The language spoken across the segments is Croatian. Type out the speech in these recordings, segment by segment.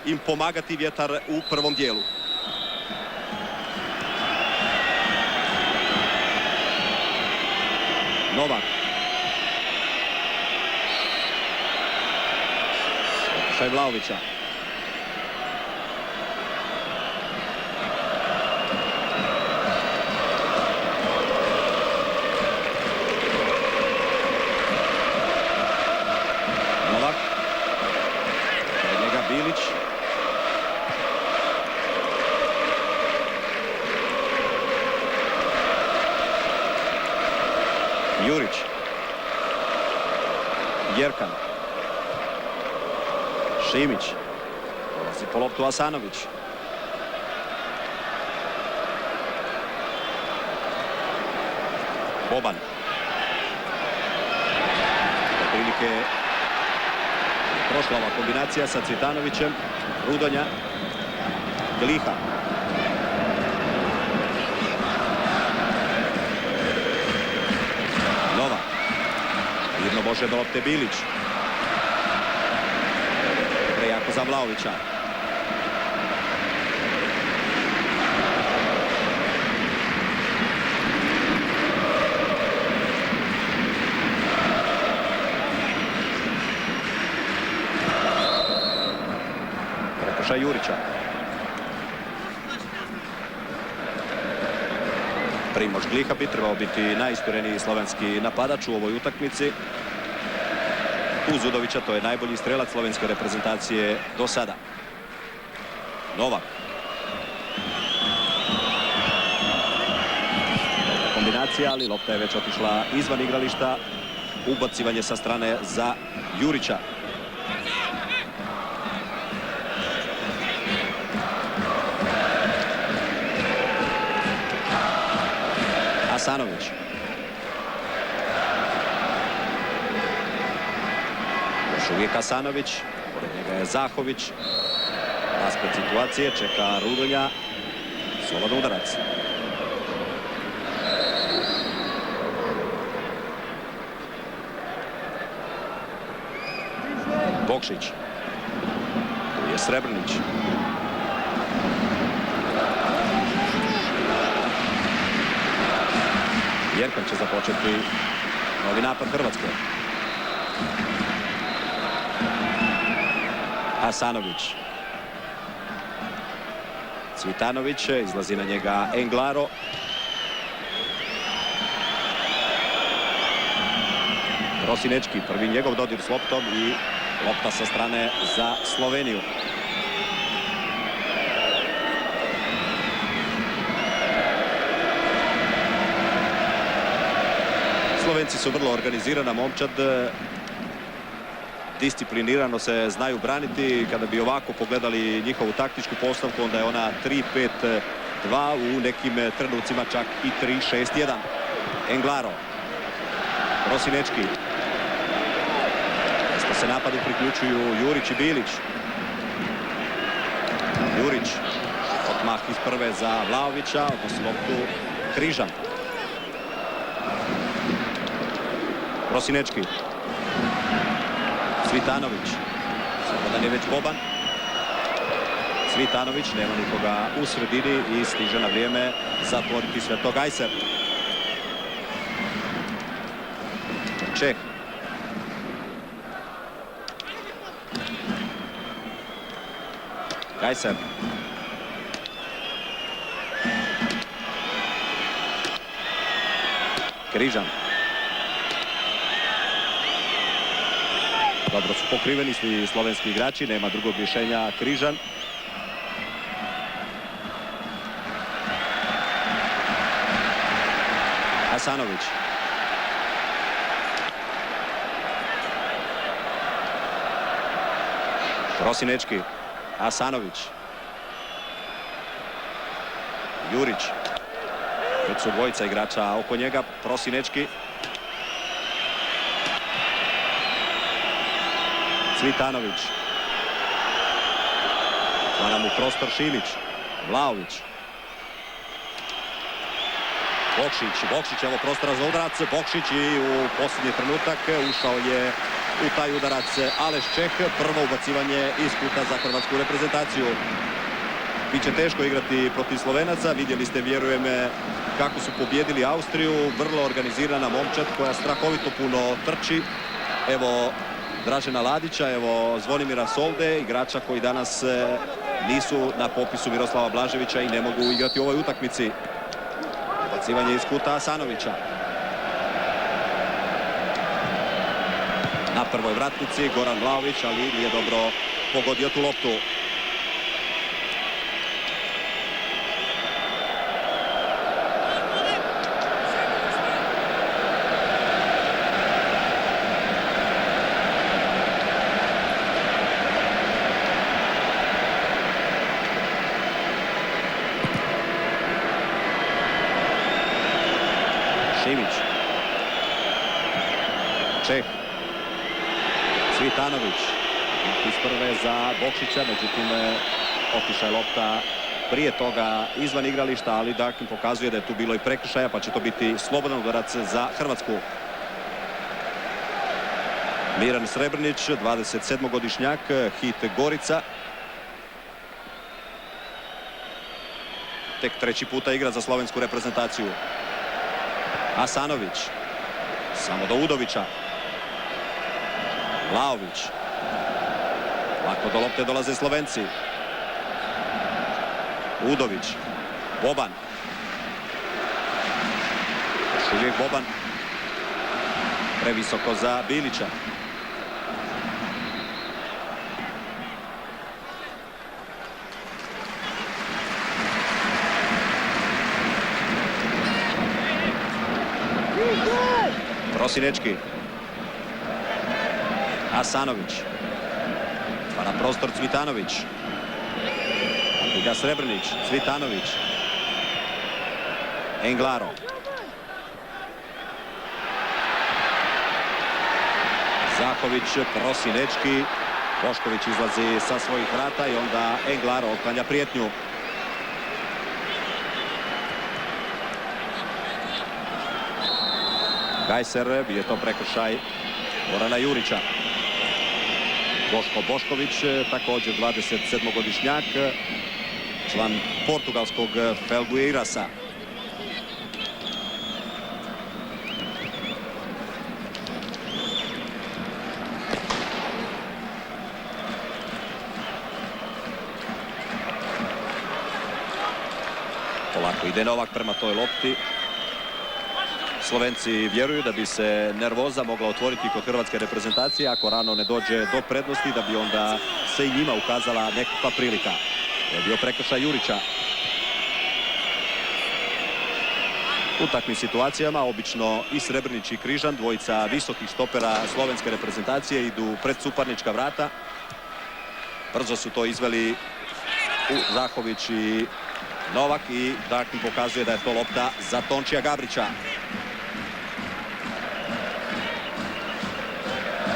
im pomagati vjetar u prvom dijelu. Novak. Pokušaj Vlahovića. Novak. Pred njega Bilić. Jurić. Jerkan. Šimić. Dolazi po loptu Asanović. Boban. Otprilike prošla ova kombinacija sa Cvitanovićem. Rudonja. Gliha. Nova. Mirno može do lopte Bilić. Prejako za Vlahovića. Prekršaj Jurića. Primož Gliha bi trebao biti najistureniji slovenski napadač u ovoj utakmici. Uz Udovića to je najbolji strelac slovenske reprezentacije do sada. Novak. Kombinacija, ali lopta je već otišla izvan igrališta. Ubacivanje sa strane za Jurića. Asanović. Još uvijek Asanović. Pored njega je Zahović. Raspred situacije. Čeka Rudonja. Slobodan udarac. Bokšić. Tu je Srebrnić. Jerkan će započeti novi napad Hrvatske. Asanović. Cvitanović, izlazi na njega Englaro. Prosinečki, prvi njegov dodir s loptom i lopta sa strane za Sloveniju. Slovenci su vrlo organizirana momčad. Disciplinirano se znaju braniti. Kada bi ovako pogledali njihovu taktičku postavku, onda je ona 3-5-2, u nekim trenucima čak i 3-6-1. Englaro. Prosinečki. Isto se napadu priključuju Jurić i Bilić. Jurić. Odmah iz prve za Vlahovića. Odnosi loptu Križan. Prosinečki. Cvitanović. Slobodan je već Boban. Cvitanović, nema nikoga u sredini i stiže na vrijeme zatvoriti sve to Gajser. Čeh. Gajser. Križan. Dobro su pokriveni svi slovenski igrači, nema drugog rješenja. Križan. Asanović. Prosinečki. Asanović. Jurić. Već su dvojica igrača oko njega. Prosinečki. Cvitanović. Otvara mu prostor Šimić. Vlahović. Bokšić, evo prostora za udarac. Bokšić i u posljednji trenutak ušao je u taj udarac Aleš Čeh. Prvo ubacivanje iz kuta za hrvatsku reprezentaciju. Biće teško igrati protiv Slovenaca. Vidjeli ste, vjerujem, kako su pobjedili Austriju. Vrlo organizirana momčad koja strahovito puno trči. Evo Dražena Ladića, evo Zvonimira Solde, igrača koji danas nisu na popisu Miroslava Blaževića i ne mogu igrati u ovoj utakmici. Ubacivanje iz kuta Asanovića. Na prvoj vratnici Goran Vlahović, ali nije dobro pogodio tu loptu. Šimić. Čeh. Cvitanović. Iz prve za Bokšića, međutim otišla je lopta prije toga izvan igrališta, ali Dakin pokazuje da je tu bilo i prekršaja, pa će to biti slobodan udarac za Hrvatsku. Miran Srebrnić, 27-godišnjak, Hit Gorica. Tek treći puta igra za slovensku reprezentaciju. Asanović. Samo do Udovića. Vlahović. Lako do lopte dolaze Slovenci. Udović. Boban. Još uvijek Boban. Previsoko za Bilića. Prosinečki. Asanović. Stvara prostor Cvitanović. Iga Srebrnić. Cvitanović. Englaro. Zahović, Prosinečki. Bošković izlazi sa svojih vrata i onda Englaro otklanja prijetnju. Gajser, bio je to prekršaj Gorana Jurića. Boško Bošković, također 27-godišnjak, član portugalskog Felgueirasa. Polako ide Novak prema toj lopti. Slovenci vjeruju da bi se nervoza mogla otvoriti kod hrvatske reprezentacije ako rano ne dođe do prednosti, da bi onda se i njima ukazala nekakva prilika. To je bio prekršaj Jurića. U takvim situacijama obično i Srebrnić i Križan, dvojica visokih stopera slovenske reprezentacije, idu pred suparnička vrata. Brzo su to izveli Zahović i Novak i Dakin pokazuje da je to lopta za Tončija Gabrića.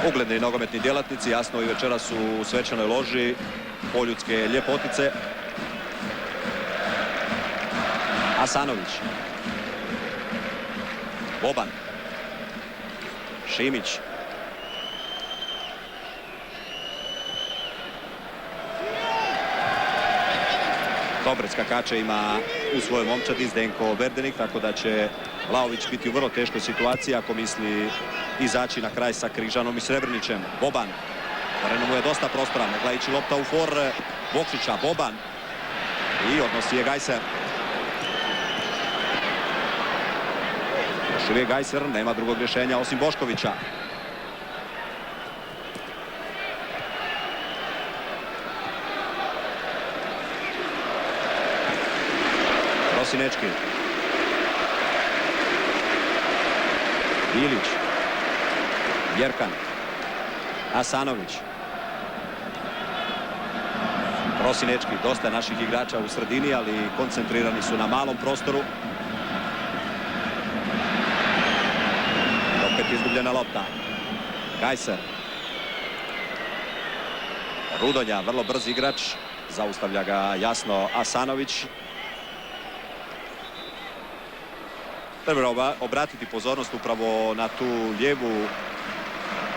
Ugledni nogometni djelatnici, jasno, i večeras su u svečanoj loži poljudske ljepotice. Asanović. Boban. Šimić. Dobre skakače ima u svojoj momčadi Zdenko Verdenik, tako da će Vlahović biti u vrlo teškoj situaciji ako misli izaći na kraj sa Križanom i Srebrnićem. Boban. Terenu mu je dosta prostora, mogla ići lopta u for Bokšića. Boban. I odnosi je Gajser. Još uvijek Gajser, nema drugog rješenja osim Boškovića. Prosinečki. Bilić. Jerkan. Asanović. Prosinečki. Dosta naših igrača u sredini, ali koncentrirani su na malom prostoru. Opet izgubljena lopta. Gajser. Rudonja, vrlo brz igrač. Zaustavlja ga jasno Asanović. Treba obratiti pozornost upravo na tu lijevu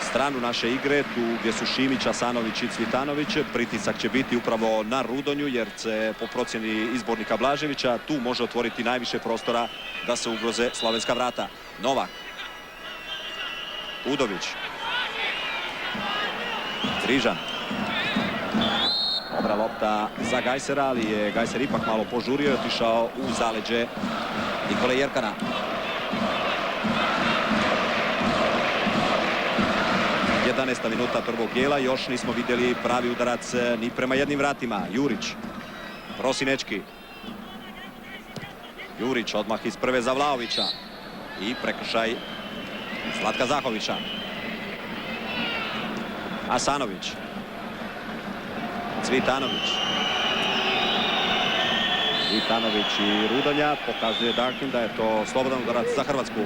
stranu naše igre, tu gdje su Šimić, Asanović i Cvitanović. Pritisak će biti upravo na Rudonju jer se po procjeni izbornika Blaževića tu može otvoriti najviše prostora da se ugroze slovenska vrata. Novak. Udović. Križan. Dobra lopta za Gajsera, ali je Gajser ipak malo požurio i otišao u zaleđe Nikole Jerkana. Jedanaesta minuta prvog dijela, još nismo vidjeli pravi udarac ni prema jednim vratima. Jurić, Prosinečki. Jurić odmah iz prve za Vlaovića i prekršaj Zlatka Zahovića. Asanović. Cvitanović. Cvitanović i Rudonja pokazuje Darkin da je to slobodan udarac za Hrvatsku.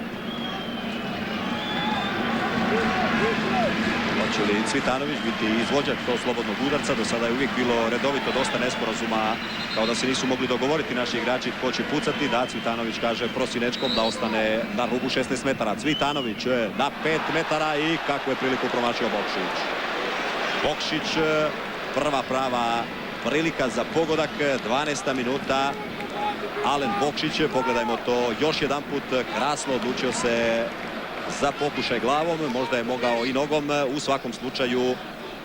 Hoće li Cvitanović biti izvođač tog slobodnog udarca? Do sada je uvijek bilo redovito dosta nesporazuma, kao da se nisu mogli dogovoriti naši igrači tko će pucati. Da, Cvitanović kaže Prosinečkom da ostane na rubu 16 metara. Cvitanović na 5 metara i kako je priliku promašio Bokšić. Bokšić, prva prava prilika za pogodak, 12. minuta. Alen Bokšić, pogledajmo to još jedan put, krasno odlučio se za pokušaj glavom, možda je mogao i nogom, u svakom slučaju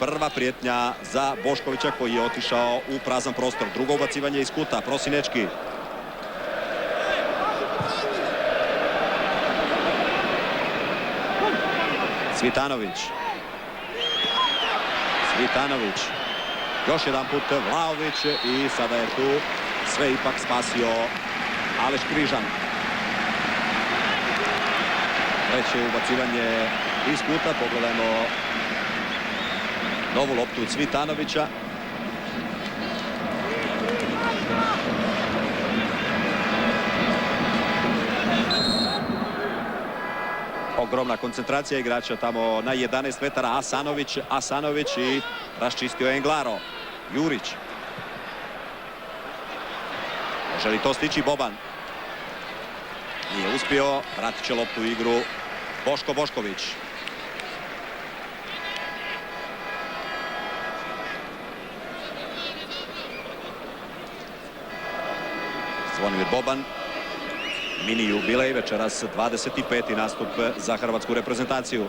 prva prijetnja za Boškovića koji je otišao u prazan prostor. Drugo ubacivanje iz kuta, Prosinečki. Cvitanović. Cvitanović. Još jedan put Vlaović i sada je tu sve ipak spasio Aleš Križan. Treće ubacivanje iz kuta, pogledajmo novu loptu Cvitanovića. Ogromna koncentracija igrača tamo na 11 metara. Asanović i raščistio Englaro. Jurić. Može li to stići Boban? Nije uspio, vratit će loptu u igru Boško Bošković. Zvonimir Boban. Mini jubilej, večeras 25. nastup za hrvatsku reprezentaciju.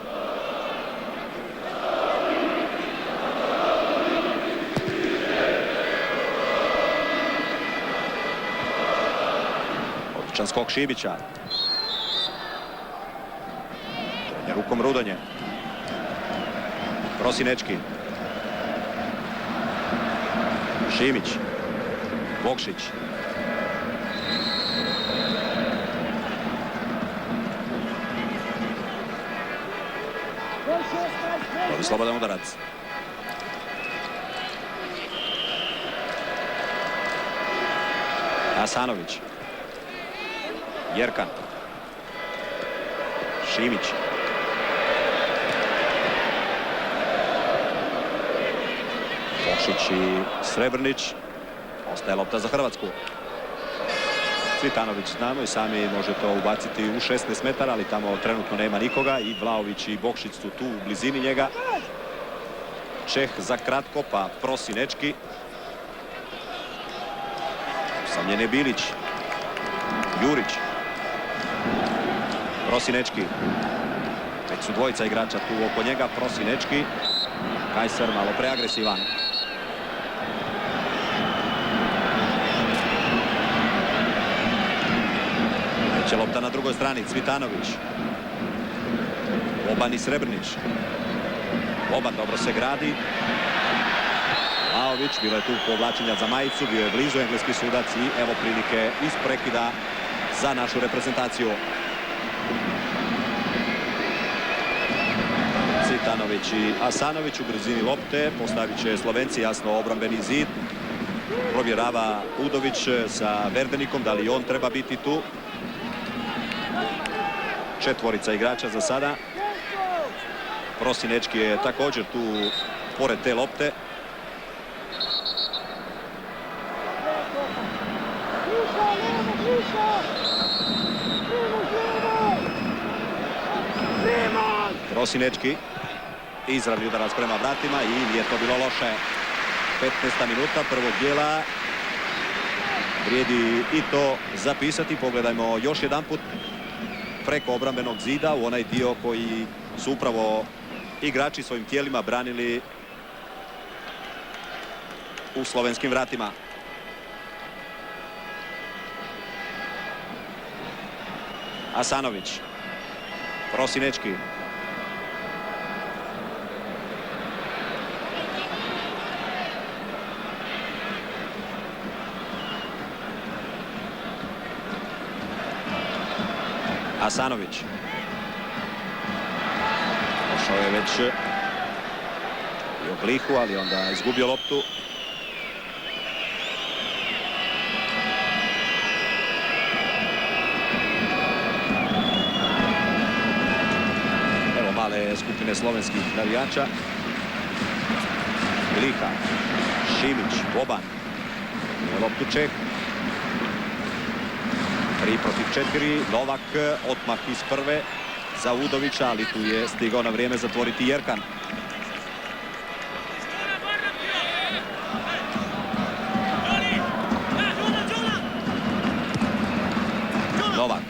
Odličan skok Šibića. Rukom Rudonje. Prosinečki. Šimić. Bokšić. Novi slobodan udarac. Asanović. Jerkan. Šimić. Bokšić i Srebrnić. Ostaje lopta za Hrvatsku. Cvitanović, znamo i sami može to ubaciti u 16 metara, ali tamo trenutno nema nikoga i Vlaović i Bokšić su tu u blizini njega. Čeh za kratko, pa Prosinečki. Usamljen je Bilić. Jurić. Prosinečki. Već su dvojica igrača tu oko njega. Prosinečki. Gajser malo preagresivan. Već je lopta na drugoj strani. Cvitanović. Boban i Srebrnić. Boban dobro se gradi. Vlaović, bilo je tu povlačenja za majicu, bio je blizu engleski sudac i evo prilike iz prekida za našu reprezentaciju. Cvitanović i Asanović u brzini lopte, postavit će Slovenci jasno obrambeni zid. Provjerava Udović sa Verdenikom, da li on treba biti tu. Četvorica igrača za sada. Prosinečki je također tu pored te lopte. Prosinečki. Izravni udarac prema vratima i nije to bilo loše. 15. minuta prvog dijela. Vrijedi i to zapisati. Pogledajmo još jedan put preko obrambenog zida u onaj dio koji su upravo igrači svojim tijelima branili u slovenskim vratima. Asanović. Prosinečki. Asanović. Došao je već i u blihu, ali onda izgubio loptu. Evo male skupine slovenskih navijača. Gliha, Šimić, Boban. Loptu Čeh. 3 protiv 4, Novak odmah iz prve za Udovića, ali tu je stigao na vrijeme zatvoriti Jerkan. Novak.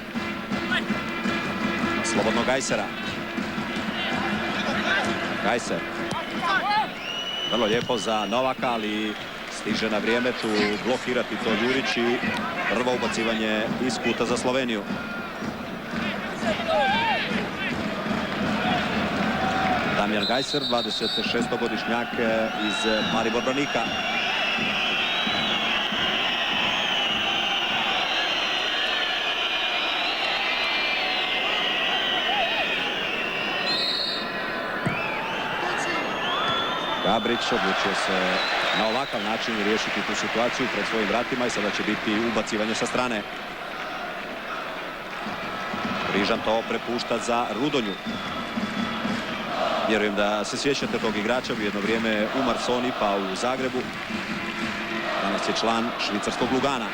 Slobodno Gajsera. Gajser. Vrlo lijepo za Novaka, ali stiže na vrijeme tu blokirati to Jurić i prvo ubacivanje iz kuta za Sloveniju. Damjan Gajser, 26-godišnjak iz Maribor Branika. Gabrić odlučio se na ovakav način riješiti tu situaciju pred svojim vratima i sada će biti ubacivanje sa strane. Rižan to prepušta za Rudonju. Vjerujem da se sjećate tog igrača, u jedno vrijeme u Marsoni pa u Zagrebu. Danas je član švicarskog Lugana.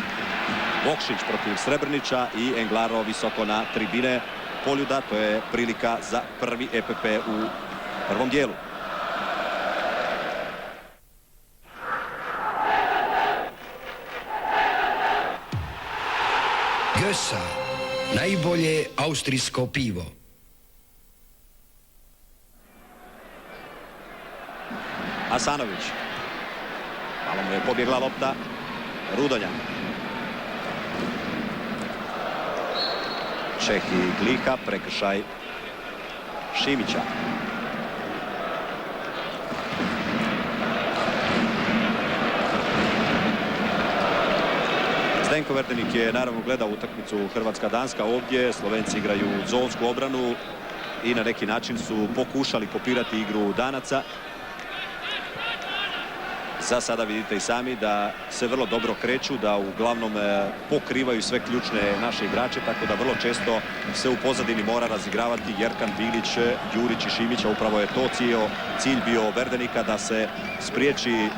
Bokšić protiv Srebrnića i Englaro visoko na tribine Poljuda. To je prilika za prvi EPP u prvom dijelu. Gösa, najbolje austrijsko pivo. Asanović. Malo mu je pobjegla lopta. Rudonja. Čeh i Gliha, prekršaj Šimića. Zdenko Verdenik je naravno gledao utakmicu Hrvatska-Danska ovdje. Slovenci igraju zonsku obranu i na neki način su pokušali kopirati igru Danaca. Za sada vidite i sami da se vrlo dobro kreću, da uglavnom pokrivaju sve ključne naše igrače, tako da vrlo često se u pozadini mora razigravati Jerkan, Bilić, Jurić i Šimić, a upravo je to cilj bio Verdenika, da se spriječi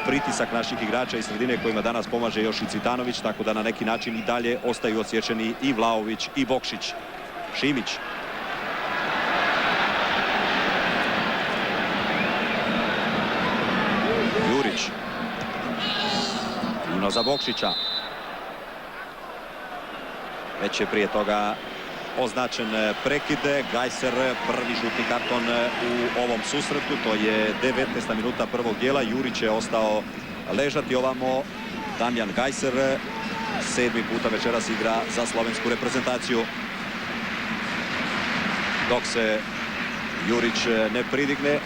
pritisak naših igrača iz sredine kojima danas pomaže još i Cvitanović, tako da na neki način i dalje ostaju odsječeni i Vlaović i Bokšić. Šimić. Jurić. Fino za Bokšića. Već je prije toga označen prekid. Gajser, prvi žuti karton u ovom susretu. To je 19. minuta prvog dijela. Jurić je ostao ležati ovamo. Damjan Gajser 7. puta večeras igra za slovensku reprezentaciju. Dok se Jurić ne pridigne,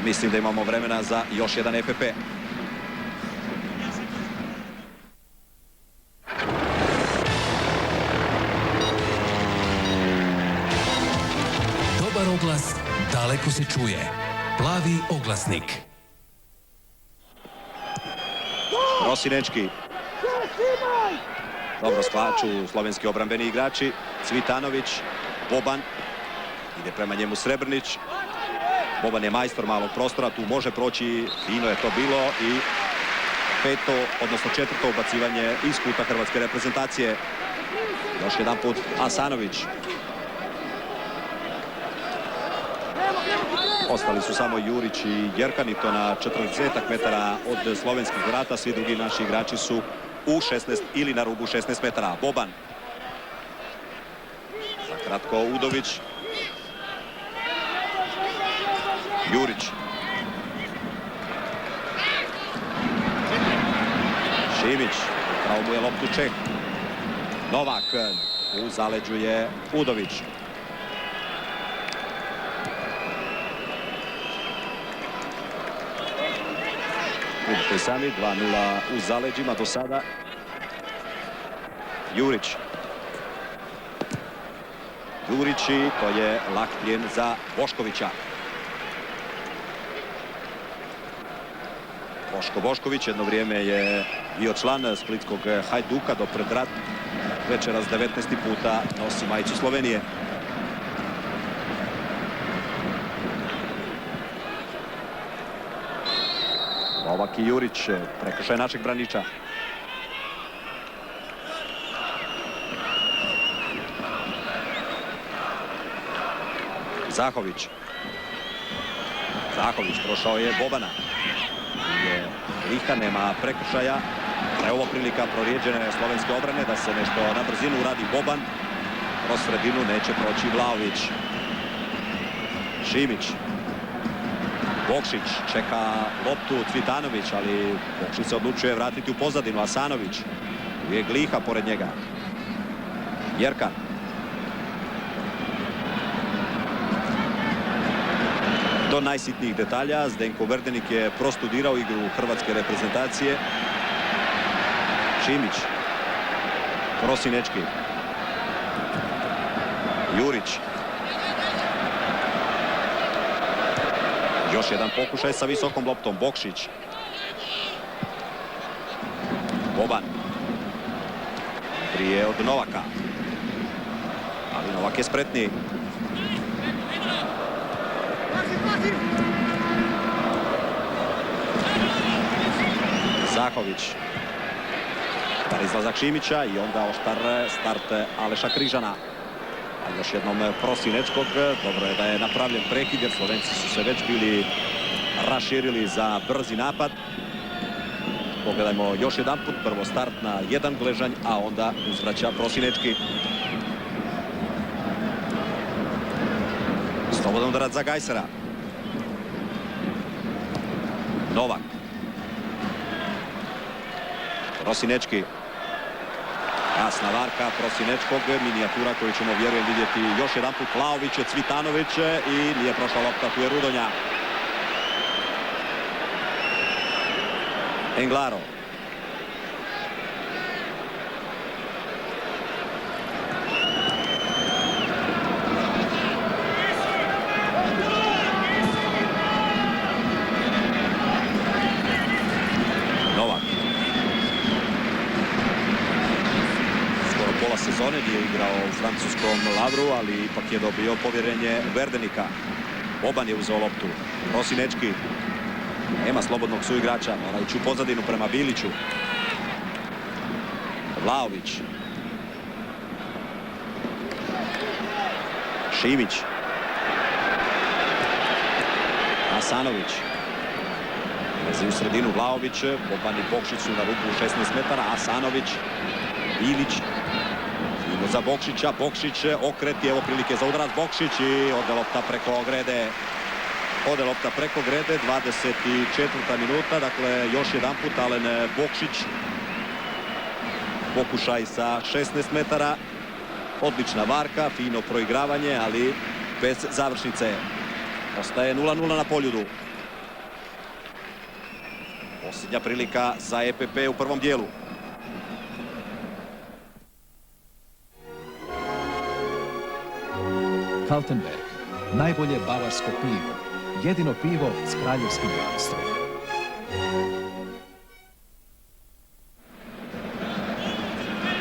mislim da imamo vremena za još jedan EPP. Dobar oglas daleko se čuje. Plavi oglasnik. Prosinečki. Dobro sklaču slovenski obrambeni igrači. Cvitanović, Boban. Ide prema njemu Srebrnić. Boban je majstor malog prostora, tu može proći, fino je to bilo i peto, odnosno četvrto ubacivanje iz kuta hrvatske reprezentacije. Još jedan put Asanović. Ostali su samo Jurić i Jerkan i to na 40 metara od slovenskih vrata. Svi drugi naši igrači su u 16 ili na rubu 16 metara. Boban. Za kratko Udović. Jurić. Šimić. Pravo mu je loptu Čeh. Novak. U zaleđu je Udović. Vidite sami, 2-0 u zaleđima do sada. Jurić. Jurić i to je lak plijen za Boškovića. Boško Bošković jedno vrijeme je bio član splitskog Hajduka do pred rat. Večeras 19. puta nosi majicu Slovenije. Novak i Jurić, prekršaj našeg braniča. Zahović. Zahović prošao je Bobana. Liha nema prekršaja. Evo prilika prorijeđene slovenske obrane da se nešto na brzinu uradi Boban. Kroz sredinu neće proći Vlaović. Šimić. Bokšić čeka loptu Cvitanović, ali Bokšić se odlučuje vratiti u pozadinu. Asanović. Uvijek Liha pored njega. Jerkan. Do najsitnijih detalja Zdenko Verdenik je prostudirao igru hrvatske reprezentacije. Šimić. Prosinečki. Jurić. Još jedan pokušaj sa visokom loptom. Bokšić. Boban. Prije od Novaka. Ali Novak je spretniji. Zahović. Dobar izlazak Šimića i onda oštar start Aleša Križana. A još jednom Prosinečkog. Dobro je da je napravljen prekid jer Slovenci su se već bili raširili za brzi napad. Pogledajmo još jedan put. Prvo start na jedan gležanj, a onda uzvraća Prosinečki. Slobodan udarac za Gajsera. Novak. Prosinečki. Jasna varka Prosinečkog, minijatura koju ćemo vjerujem vidjeti još jedan put. Vlaović, Cvitanović i nije prošla lopta, tu je Rudonja. Englaro. Sezone nije igrao u francuskom Lavru, ali ipak je dobio povjerenje Verdenika. Boban je uzeo loptu. Prosinečki. Nema slobodnog suigrača. Mora ići u pozadinu prema Biliću. Vlaović. Šimić. Asanović. Lezi u sredinu Vlaović. Boban i Bokšić su na rubu 16 metara. Asanović. Bilić. Za Bokšića, Bokšić okret i evo prilike za udarac. Bokšić i ode lopta preko grede. Ode lopta preko grede, 24. minuta, dakle još jedan put Alen Bokšić. Pokušaj sa 16 metara. Odlična varka, fino proigravanje, ali bez završnice. Ostaje 0-0 na Poljudu. Posljednja prilika za EPP u prvom dijelu. Kaltenberg, najbolje bavarsko pivo. Jedino pivo s kraljevskim jamstvom.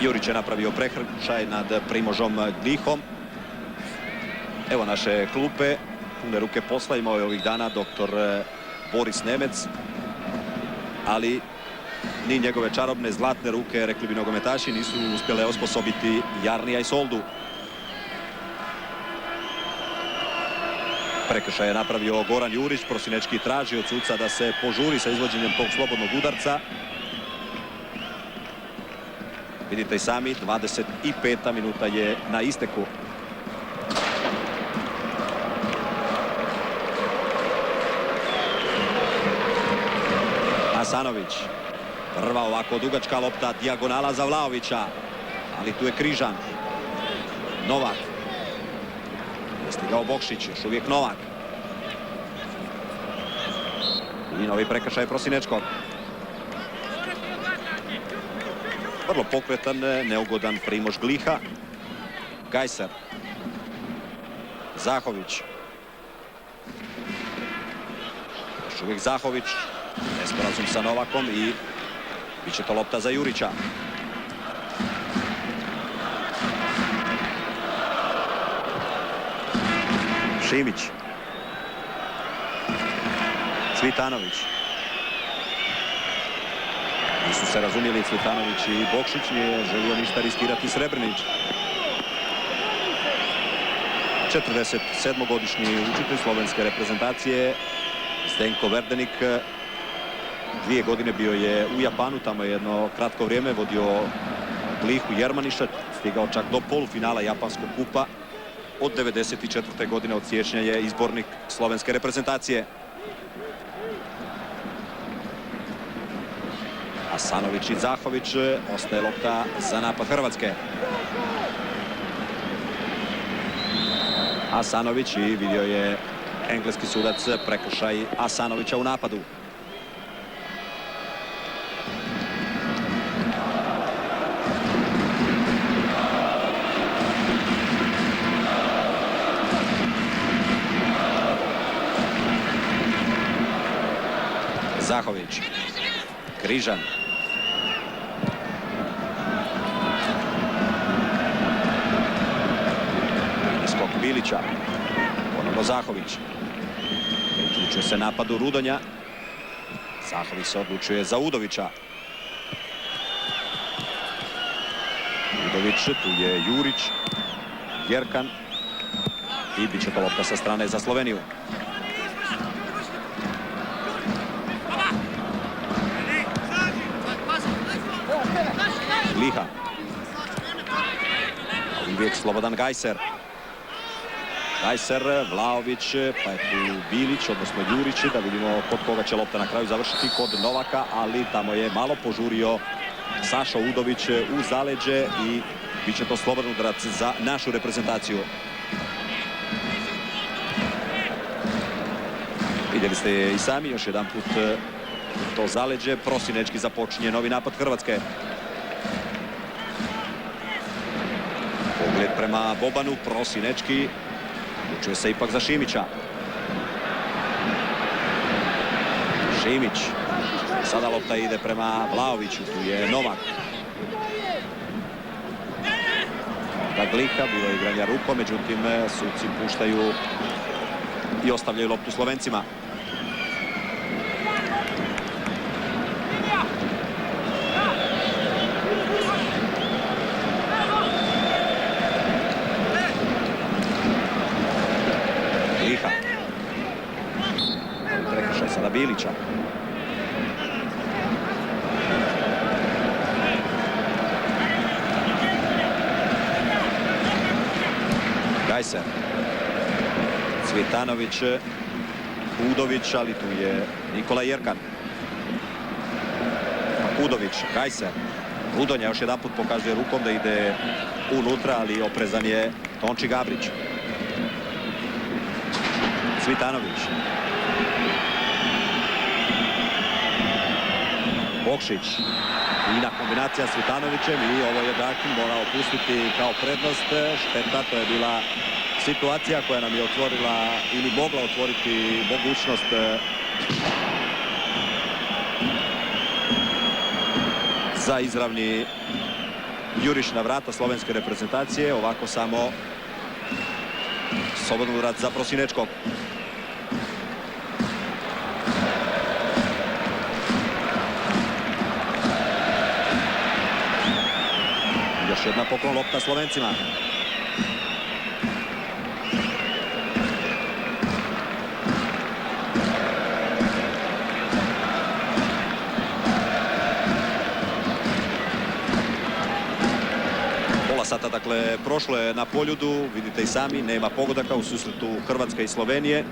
Jurić je napravio prekršaj nad Primožom Glihom. Evo naše klupe. Pune ruke posla imao je ovih dana doktor Boris Nemec. Ali ni njegove čarobne zlatne ruke, rekli bi nogometaši, nisu uspjele osposobiti Jarnija i Soldu. Prekršaj je napravio Goran Jurić, Prosinečki traži od suca da se požuri sa izvođenjem tog slobodnog udarca. Vidite i sami, 25. minuta je na isteku. Asanović. Prva ovako dugačka lopta, dijagonala za Vlahovića. Ali tu je Križan. Novak. Je stigao Bokšić, još uvijek Novak. I novi prekršaj Prosinečkog. Vrlo pokretan, neugodan Primož Gliha. Gajser. Zahović. Još uvijek Zahović. Nesporazum sa Novakom i bit će to lopta za Jurića. Šimić. Cvitanović. Nisu se razumjeli Cvitanović i Bokšić, nije želio ništa riskirati Srebrnić. 47-godišnji učitelj slovenske reprezentacije Zdenko Verdenik. 2 godine bio je u Japanu, tamo je jedno kratko vrijeme vodio Glihu Jermaniša, stigao čak do polufinala Japanskog kupa. Od 94. godine, od siječnja, je izbornik slovenske reprezentacije. Asanović i Zahović, ostaje lopta za napad Hrvatske. Asanović i vidio je engleski sudac prekršaj Asanovića u napadu. Zahović. Križan. Skok Bilića. Ponovno Zahović. Uključuje se napadu Rudonja. Zahović se odlučuje za Udovića. Udović, tu je Jurić. Jerkan. I bit će to lopta sa strane za Sloveniju. Gliha. Uvijek slobodan Gajser. Gajser, Vlahović, pa je tu Bilić, odnosno Jurić, da vidimo kod koga će lopta na kraju završiti, kod Novaka, ali tamo je malo požurio Sašo Udović u zaleđe i bit će to slobodan udarac za našu reprezentaciju. Vidjeli ste i sami, još jedan put to zaleđe. Prosinečki započinje novi napad Hrvatske. Pogled prema Bobanu, Prosinečki. Učuje se ipak za Šimića. Šimić. Sada lopta ide prema Vlahoviću, tu je Novak. Da Gliha, bilo je igranja rukom, međutim suci puštaju i ostavljaju loptu Slovencima. Gliha. Prekršaj sada Bilića. Gajser. Cvitanović, Udović, ali tu je Nikola Jerkan. Udović, Gajser. Rudonja još jedan put pokazuje rukom da ide unutra, ali oprezan je Tonči Gabrić. Cvitanović. Bokšić. Fina kombinacija s Cvitanovićem i ovo je Dakin morao pustiti kao prednost. Šteta, to je bila situacija koja nam je otvorila ili mogla otvoriti mogućnost za izravni juriš na vrata slovenske reprezentacije. Ovako samo slobodan udarac za Prosinečkog. Još jedna poklon lopta Slovencima. sata, dakle, prošlo je na Poljudu, vidite i sami, nema pogodaka u susretu Hrvatske i Slovenije.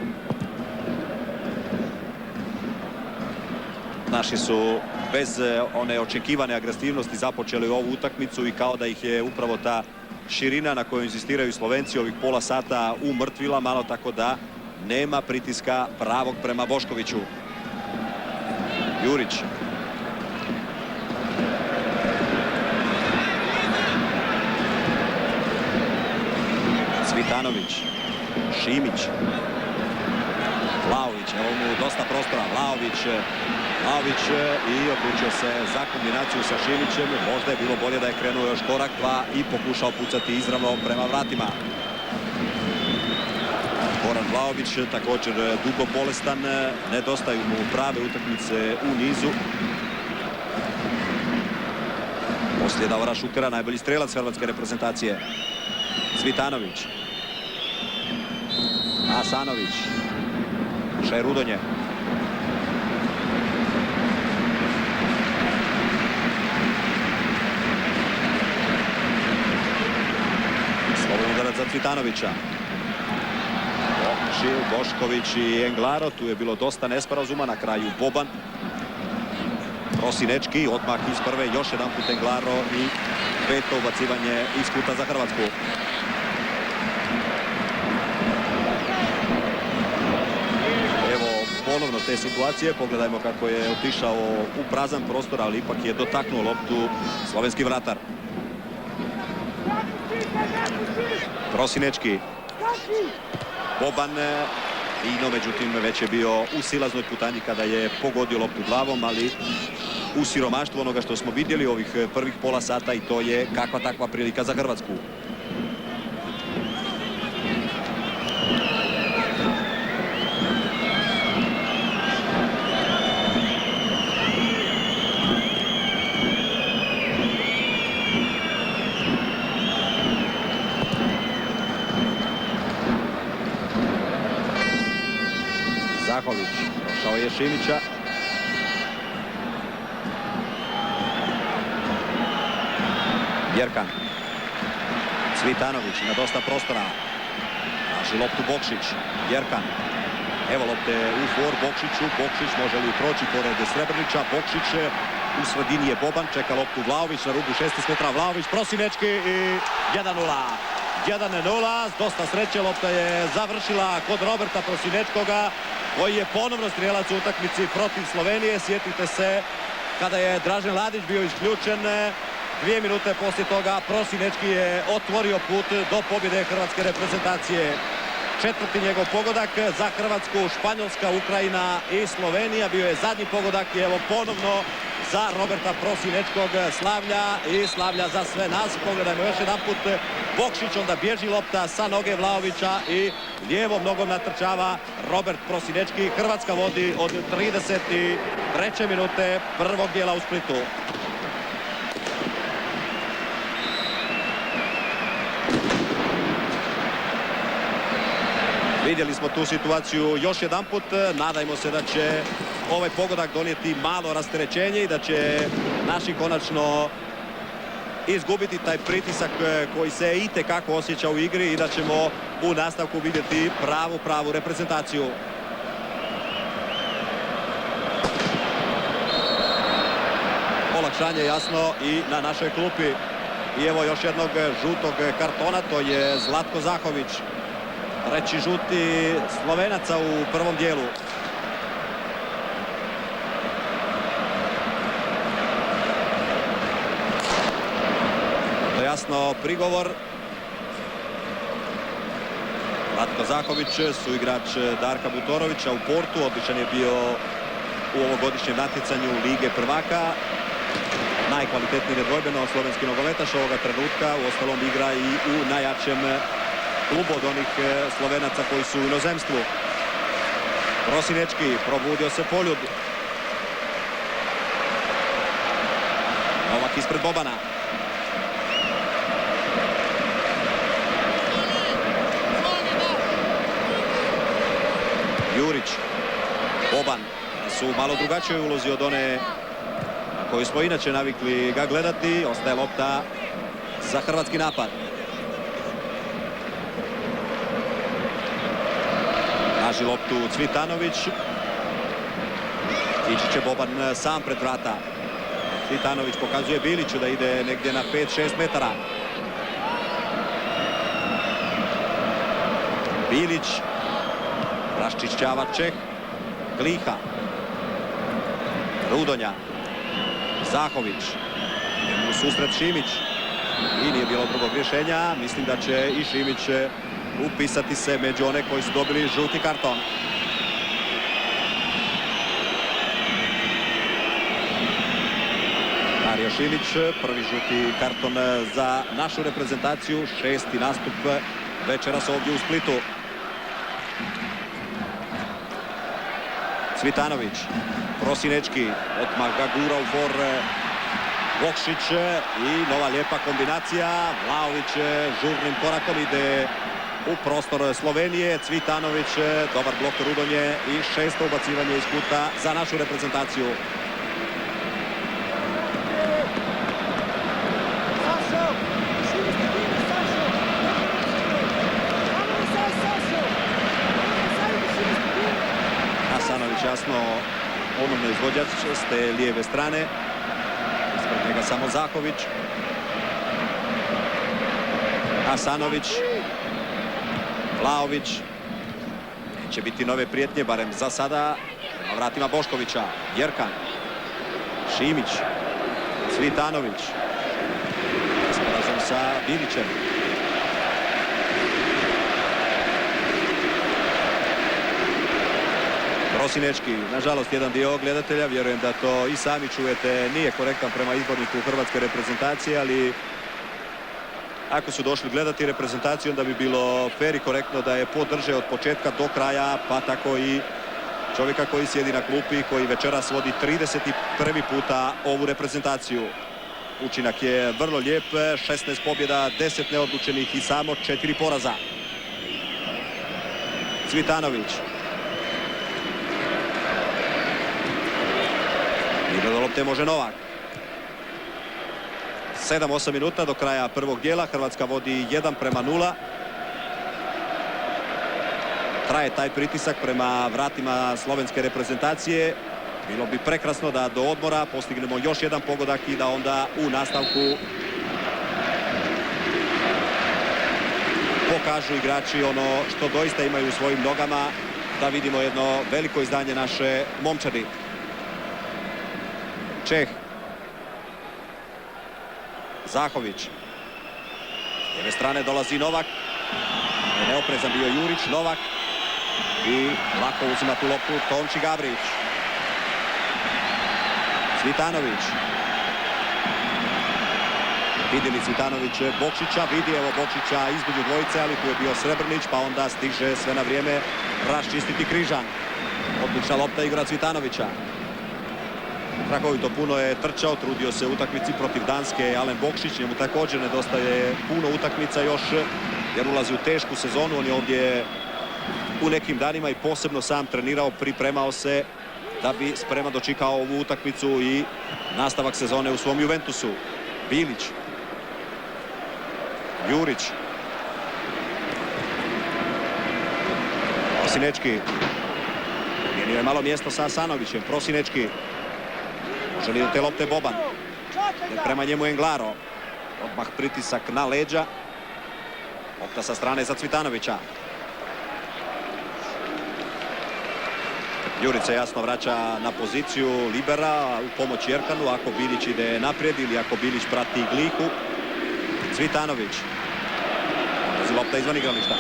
Naši su bez one očekivane agresivnosti započeli ovu utakmicu i kao da ih je upravo ta širina na kojoj insistiraju Slovenci ovih pola sata umrtvila malo, tako da nema pritiska pravog prema Boškoviću. Jurić. Cvitanović. Šimić. Vlahović, evo mu dosta prostora. Vlahović i odlučio se za kombinaciju sa Šimićem. Možda je bilo bolje da je krenuo još korak, dva i pokušao pucati izravno prema vratima. Goran Vlahović također dugo bolestan, nedostaju mu prave utakmice u nizu. Poslije Davora Šukera, najbolji strelac hrvatske reprezentacije. Cvitanović. Asanović. Šajrudonje. Slobodan udarac za Cvitanovića. Bošković i Englaro, tu je bilo dosta nesporazuma, na kraju Boban. Prosinečki, odmah iz prve, još jedan put Englaro i peto ubacivanje iz kuta za Hrvatsku. Evo ponovno te situacije, pogledajmo kako je otišao u prazan prostor, ali ipak je dotaknuo loptu slovenski vratar. Prosinečki. Boban, no međutim već je bio u silaznoj putanji kada je pogodio loptu glavom, ali u siromaštvu onoga što smo vidjeli ovih prvih pola sata, i to je kakva takva prilika za Hrvatsku. Zahović, prošao je Šimića. Bjerkan. Cvitanović na dosta prostora. Traži loptu Bokšić. Bjerkan. Evo lopte u for Bokšiću. Bokšić može li proći pored Srebrnića. Bokšić u sredini je Boban. Čeka loptu Vlahović na rubu 16 metra. Vlahović, Prosinečki i 1:0. 1:0. Dosta sreće. Lopta je završila kod Roberta Prosinečkoga, koji je ponovno strijelac u utakmici protiv Slovenije. Sjetite se kada je Dražen Ladić bio isključen. 2 minute poslije toga Prosinečki je otvorio put do pobjede hrvatske reprezentacije. Četvrti njegov pogodak za Hrvatsku, Španjolska, Ukrajina i Slovenija. Bio je zadnji pogodak i evo ponovno za Roberta Prosinečkog slavlja za sve nas. Pogledajmo još jedan put. Bokšić, onda bježi lopta sa noge Vlahovića i lijevom nogom natrčava Robert Prosinečki. Hrvatska vodi od 33. minute prvog dijela u Splitu. Vidjeli smo tu situaciju još jedan put. Nadajmo se da će ovaj pogodak donijeti malo rasterećenje i da će naši konačno izgubiti taj pritisak koji se itekako osjeća u igri i da ćemo u nastavku vidjeti pravu reprezentaciju. Olakšanje jasno i na našoj klupi. I evo još jednog žutog kartona, to je Zlatko Zahović. Treći žuti Slovenaca u prvom dijelu. To je jasno prigovor. Zlatko Zahović, suigrač Darka Butorovića u Portu. Odličan je bio u ovogodišnjem natjecanju Lige prvaka. Najkvalitetniji nedvojbeno slovenski nogometaš ovoga trenutka. Uostalom igra i u najjačem klubu od onih Slovenaca koji su u inozemstvu. Prosinečki, probudio se Poljud. Novak ispred Bobana. Jurić. Boban su malo drugačijoj ulozi od one na koju smo inače navikli ga gledati. Ostaje lopta za hrvatski napad. Traži loptu Cvitanović. Ići će Boban sam pred vrata. Cvitanović pokazuje Biliću da ide negdje na 5-6 metara. Bilić. Raščišćava Čeh. Gliha. Rudonja. Zahović. U susret Šimić. I nije bilo drugog rješenja. Mislim da će i Šimić upisati se među one koji su dobili žuti karton. Mario Šimić, prvi žuti karton za našu reprezentaciju. 6. nastup večeras ovdje u Splitu. Cvitanović, Prosinečki, odmah ga gura u for Vokšić i nova lijepa kombinacija. Vlahović žurnim korakom ide u prostor Slovenije. Cvitanović, dobar blok Rudonje i 6. ubacivanje iz kuta za našu reprezentaciju. Hasanović jasno ponovno izvođač s te lijeve strane. Ispred njega samo Zahović. Hasanović. Vlahović. Neće biti nove prijetnje, barem za sada. Na vratima Boškovića. Jerkan. Šimić. Cvitanović. Sporazum sa Bilićem. Prosinečki, nažalost jedan dio gledatelja, vjerujem da to i sami čujete, nije korektan prema izborniku hrvatske reprezentacije, ali ako su došli gledati reprezentaciju, onda bi bilo fer i korektno da je podrže od početka do kraja, pa tako i čovjeka koji sjedi na klupi, koji večeras vodi 31. puta ovu reprezentaciju. Učinak je vrlo lijep, 16 pobjeda, 10 neodlučenih i samo 4 poraza. Cvitanović. I do lopte može Novak. 7-8 minuta do kraja prvog dijela. Hrvatska vodi 1:0. Traje taj pritisak prema vratima slovenske reprezentacije. Bilo bi prekrasno da do odmora postignemo još jedan pogodak i da onda u nastavku pokažu igrači ono što doista imaju u svojim nogama, da vidimo jedno veliko izdanje naše momčadi. Čeh. Zahović. S lijeve strane dolazi Novak. Neoprezan bio Jurić. Novak. I lako uzima tu loptu Tonči Gavrić. Cvitanović. Vidi li Cvitanović Bokšića? Vidi, evo Bokšića između dvojice, ali tu je bio Srebrnić, pa onda stiže sve na vrijeme raščistiti Križan. Odlična lopta igra Cvitanovića. Strahovito puno je trčao, trudio se u utakmici protiv Danske Alen Bokšić, njemu također nedostaje puno utakmica još jer ulazi u tešku sezonu. On je ovdje u nekim danima i posebno sam trenirao, pripremao se da bi spreman dočekao ovu utakmicu i nastavak sezone u svom Juventusu. Bilić. Jurić. Prosinečki. Mijenio je malo mjesto sa Hasanovićem. Prosinečki. Može li do te lopte Boban? Prema njemu Englaro. Odmah pritisak na leđa. Lopta sa strane za Cvitanovića. Jurić se jasno vraća na poziciju libera u pomoć Jerkanu ako Bilić ide naprijed ili ako Bilić prati Glihu. Cvitanović. Odlazi lopta izvan igrališta.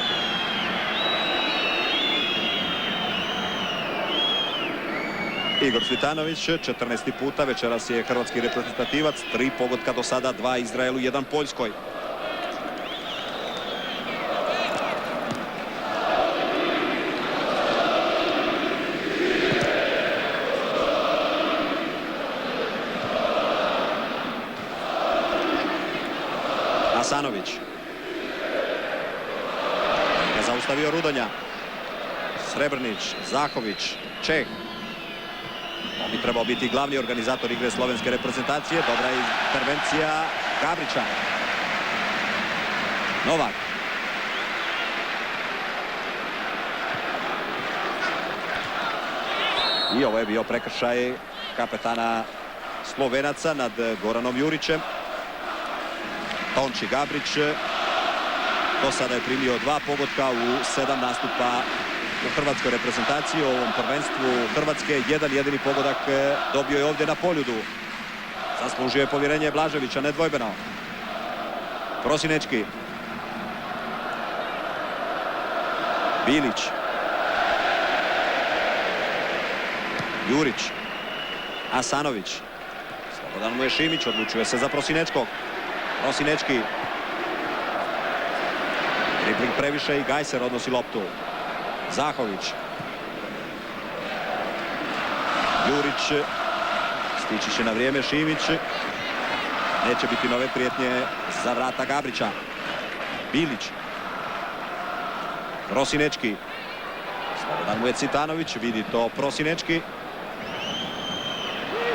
Igor Cvitanović, 14. puta, večeras je hrvatski reprezentativac, 3 pogotka do sada, 2 Izraelu, 1 Poljskoj. Hasanović. Je zaustavio Rudonja. Srebrnić, Zahović, Čeh. On bi trebao biti glavni organizator igre slovenske reprezentacije. Dobra intervencija Gabrića. Novak. I ovo je bio prekršaj kapetana Slovenaca nad Goranom Jurićem. Tonči Gabrić do sada je primio 2 pogotka u 7 nastupa u hrvatskoj reprezentaciji. U ovom prvenstvu Hrvatske jedan jedini pogodak dobio je ovdje na Poljudu. Zaslužio je povjerenje Blaževića, nedvojbeno. Prosinečki. Bilić. Jurić. Asanović. Slobodan mu je Šimić, odlučuje se za Prosinečkog. Prosinečki. Dribling previše i Gajser odnosi loptu. Zahović. Jurić. Stići će na vrijeme Šimić. Neće biti nove prijetnje za vrata Gabrića. Bilić. Prosinečki. Slobodan mu je Citanović, vidi to Prosinečki.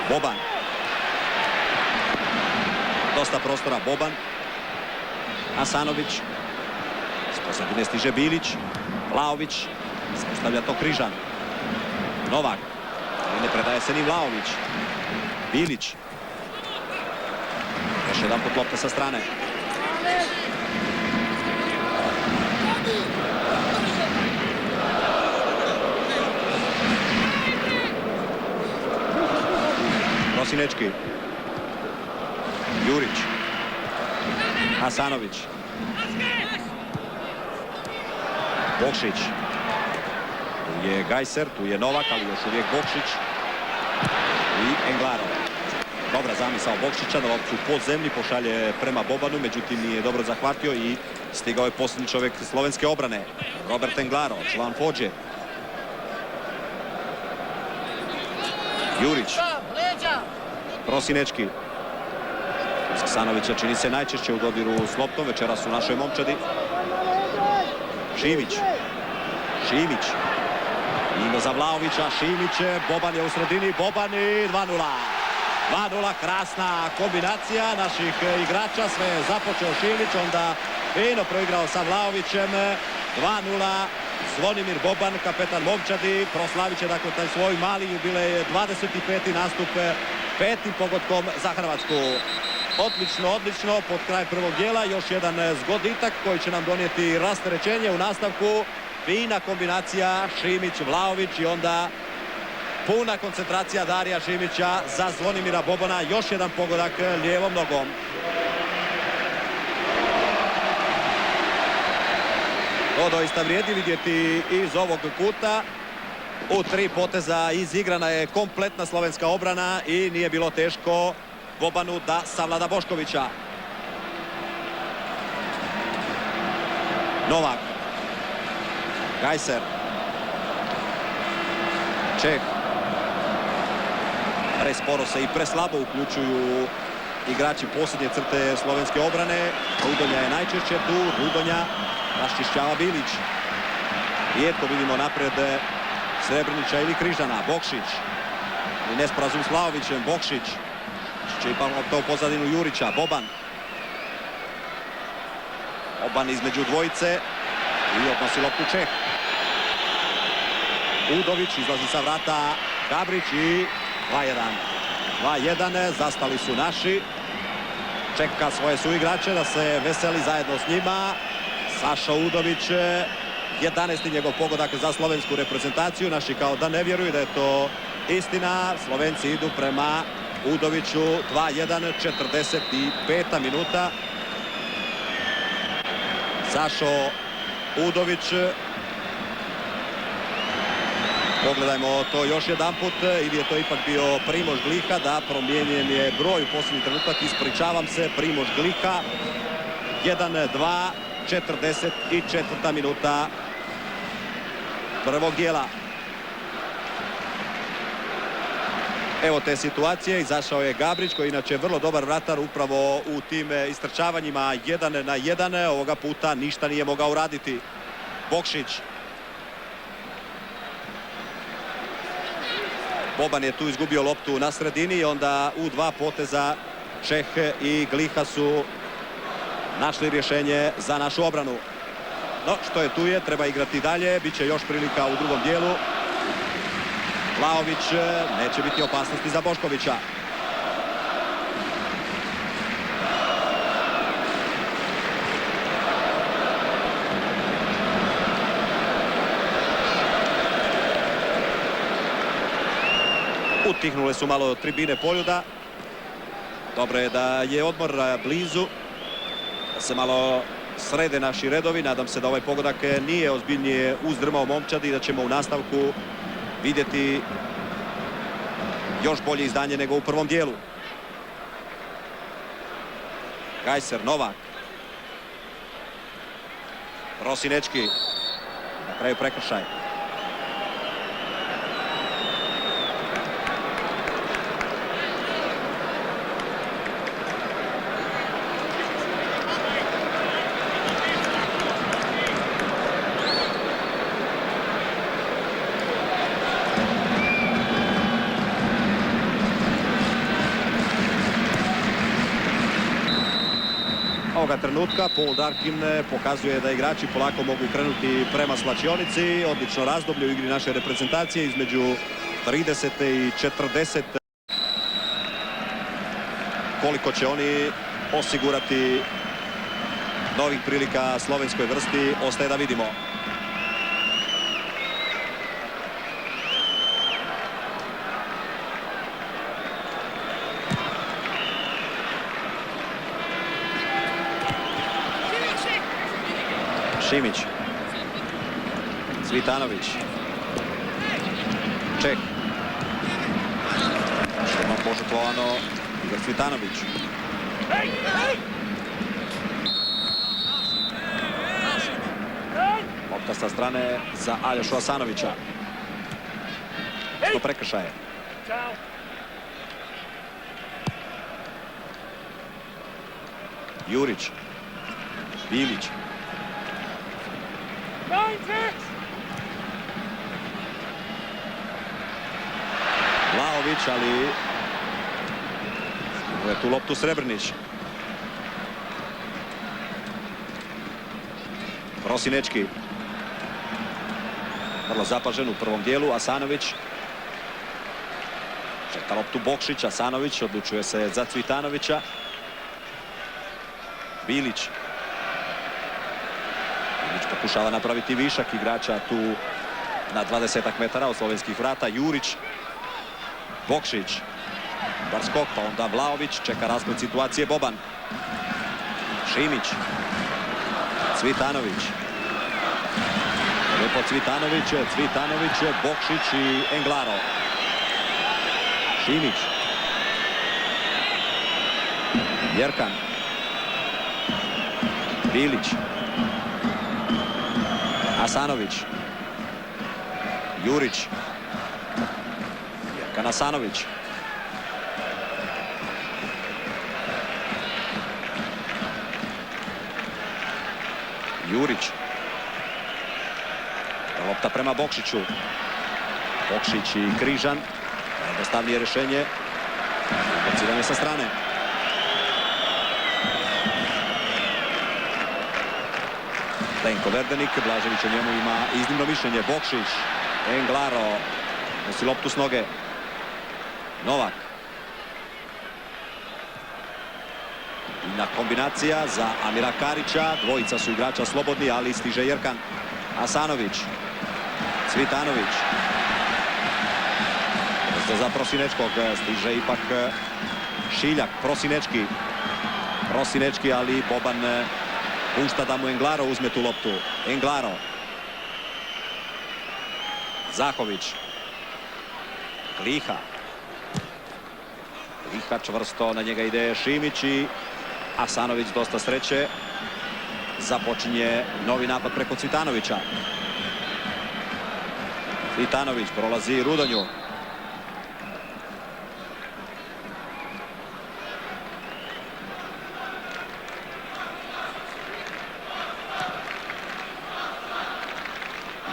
Boban. Dosta prostora Boban. Asanović. S pozadine stiže Bilić. Vlaović. Zaustavlja to Križan. Novak. Ali ne predaje se ni Vlaović. Bilić. Još jedan put lopta sa strane. Prosinečki. Jurić. Asanović. Bokšić. Tu je Gajser, tu je Novak, ali još uvijek Bokšić. I Englaro. Dobra zamisao Bokšića, da loptu po zemlji pošalje prema Bobanu, međutim nije dobro zahvatio i stigao je posljednji čovjek slovenske obrane. Robert Englaro, član Fođe. Jurić. Prosinečki. Asanovića čini se najčešće u dodiru s loptom večeras u našoj momčadi. Šimić. Šimić. Mimo za Vlaovića. Šimić. Boban je u sredini. Boban i 2-0. 2-0. Krasna kombinacija naših igrača. Sve je započeo Šimić. Onda fino proigrao sa Vlaovićem. 2-0. Zvonimir Boban, kapetan momčadi. Proslavit će dakle taj svoj mali jubilej. 25. nastup. 5. pogodkom za Hrvatsku. Odlično, odlično, pod kraj prvog dijela još jedan zgoditak koji će nam donijeti rasterećenje u nastavku. Fina kombinacija Šimić-Vlaović i onda puna koncentracija Darija Šimića za Zvonimira Bobana. Još jedan pogodak lijevom nogom. To doista vrijedi vidjeti iz ovog kuta. U 3 poteza izigrana je kompletna slovenska obrana i nije bilo teško Bobanu da savlada Boškovića. Novak. Gajser. Čeh. Presporo se i preslabo uključuju igrači posljednje crte slovenske obrane. Rudonja je najčešće tu. Rudonja raščišćava Bilić. Rijetko vidimo napred Srebrnića ili Križana. Bokšić. I nesporazum s Vlaovićem. Bokšić. Će ipak to u pozadinu Jurića. Boban. Boban između dvojice. I odnosi loptu Čeh. Udović izlazi sa vrata. Gabrić i 2-1. 2-1. Zastali su naši. Čeka svoje suigrače da se veseli zajedno s njima. Saša Udović. 11. njegov pogodak za slovensku reprezentaciju. Naši kao da ne vjeruju da je to istina. Slovenci idu prema Udoviću. 2-1. 45. minuta. Sašo Udović. Pogledajmo to još jedan put. Ili je to ipak bio Primož Gliha. Da, promijenjen je broj u posljednji trenutak. Ispričavam se. Primož Gliha. 1-2. 44. minuta prvog dijela. Evo te situacije. Izašao je Gabrić koji inače je vrlo dobar vratar upravo u tim istrčavanjima 1-1. Ovoga puta ništa nije mogao uraditi. Bokšić. Boban je tu izgubio loptu na sredini. Onda u 2 poteza Čeh i Gliha su našli rješenje za našu obranu. No, što je tu je, treba igrati dalje, bit će još prilika u drugom dijelu. Vlahović, neće biti opasnosti za Boškovića. Utihnule su malo tribine Poljuda. Dobro je da je odmor blizu, da se malo srede naši redovi. Nadam se da ovaj pogodak nije ozbiljnije uzdrmao momčadi i da ćemo u nastavku vidjeti još bolje izdanje nego u prvom dijelu. Gajser, Novak. Prosinečki. Na kraju prekršaj. Ovoga trenutka Paul Darkin pokazuje da igrači polako mogu krenuti prema slačionici. Odlično razdoblje u igri naše reprezentacije između 30. i 40. Koliko će oni osigurati novih prilika slovenskoj vrsti, ostaje da vidimo. Šimić, Cvitanović, Čeh, što ima požrtvovano Igor Cvitanović. Lopta sa strane za Aljošu Asanovića. Što prekršaje. Jurić, Bilić. Vlahović, ali je tu loptu Srebrnić. Prosinečki. Vrlo zapažen u prvom dijelu. Asanović. Čeka loptu Bokšić. Asanović odlučuje se za Cvitanovića. Bilić. Pokušava napraviti višak igrača tu na 20 metara od slovenskih vrata. Jurić, Bokšić, bar skok, pa onda Vlahović, čeka rasplet situacije Boban. Šimić, Cvitanović. Lijepo Cvitanović, Bokšić i Englaro. Šimić. Jerkan. Bilić. Asanović. Jurić. Jerkan Asanović. Jurić. Lopta prema Bokšiću. Bokšić i Križan. Jednostavnije rješenje. Bacivanje sa strane. Zdenko Verdenik, Blažević o njemu ima iznimno mišljenje. Bokšić, Englaro, nosi loptu s noge. Novak. Fina kombinacija za Amira Karića. Dvojica su igrača slobodni, ali stiže Jerkan. Asanović. Cvitanović. Za Prosinečkog stiže ipak Šiljak. Prosinečki, ali Boban pušta da mu Englaro uzme tu loptu. Englaro. Zahović. Kliha. Kliha čvrsto, na njega ide Šimić i Asanović dosta sreće. Započinje novi napad preko Cvitanovića. Cvitanović prolazi Rudonju.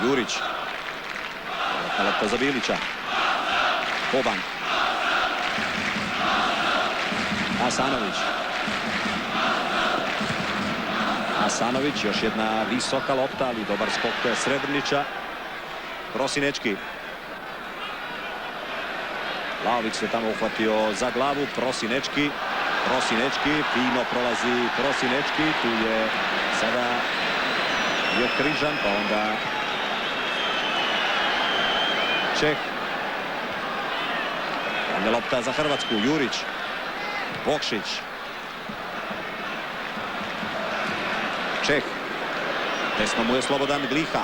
Jurić. Lopta za Bilića. Boban. Asanović, još jedna visoka lopta, ali dobar skok Srebrnića. Prosinečki. Vlahović se tamo uhvatio za glavu. Prosinečki. Fino prolazi Prosinečki. Tu je sada Križan, pa onda Čeh. Onda lopta za Hrvatsku. Jurić. Bokšić. Čeh. Desno mu je slobodan Gliha.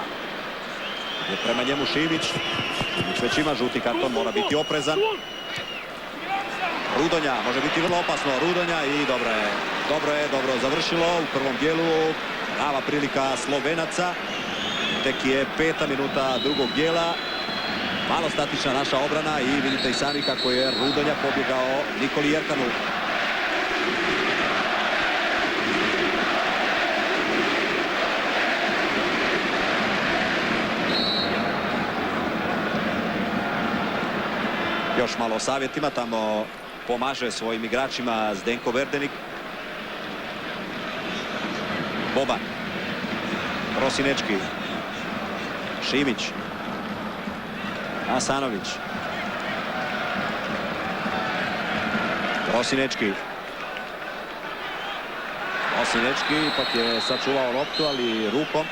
Je prema njemu Šimić. Šimić već ima žuti karton, mora biti oprezan. Rudonja, može biti vrlo opasno. Rudonja i dobro završilo u prvom dijelu. Prava prilika Slovenaca. Tek je 5. minuta drugog dijela. Malo statična naša obrana i vidite i sami kako je Rudonja pobjegao Nikoli Jerkanu. Još malo o savjetima, tamo pomaže svojim igračima Zdenko Verdenik. Boban. Prosinečki. Šimić. Asanović. Prosinečki. Ipak je sačuvao loptu, ali rukom.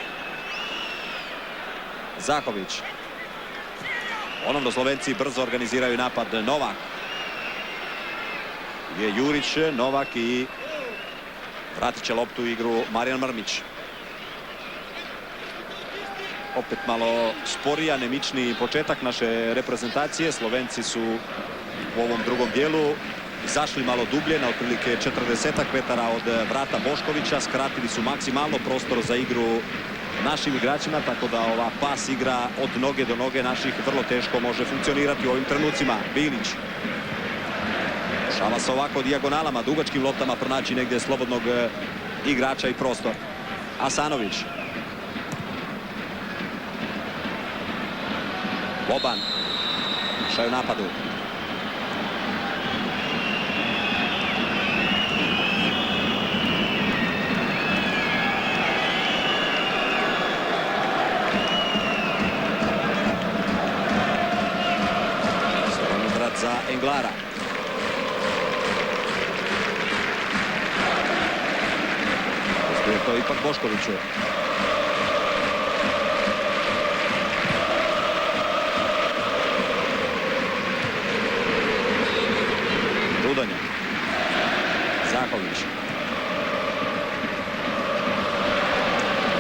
Zahović. Ponovno Slovenci brzo organiziraju napad. Novak. Je Jurić, Novak i vratit će loptu u igru Marijan Mrmić. Opet malo sporiji, anemičniji početak naše reprezentacije. Slovenci su u ovom drugom dijelu zašli malo dublje, na otprilike 40 metara od vrata Boškovića. Skratili su maksimalno prostor za igru našim igračima, tako da ova pas igra od noge do noge naših vrlo teško može funkcionirati u ovim trenucima. Bilić. Šava se ovako dijagonalama, dugačkim loptama pronaći negdje slobodnog igrača i prostor. Asanović. Boban. Šaju napadu. Za Englara. Uspije to ipak Boškoviću. Rudonja. Zahović.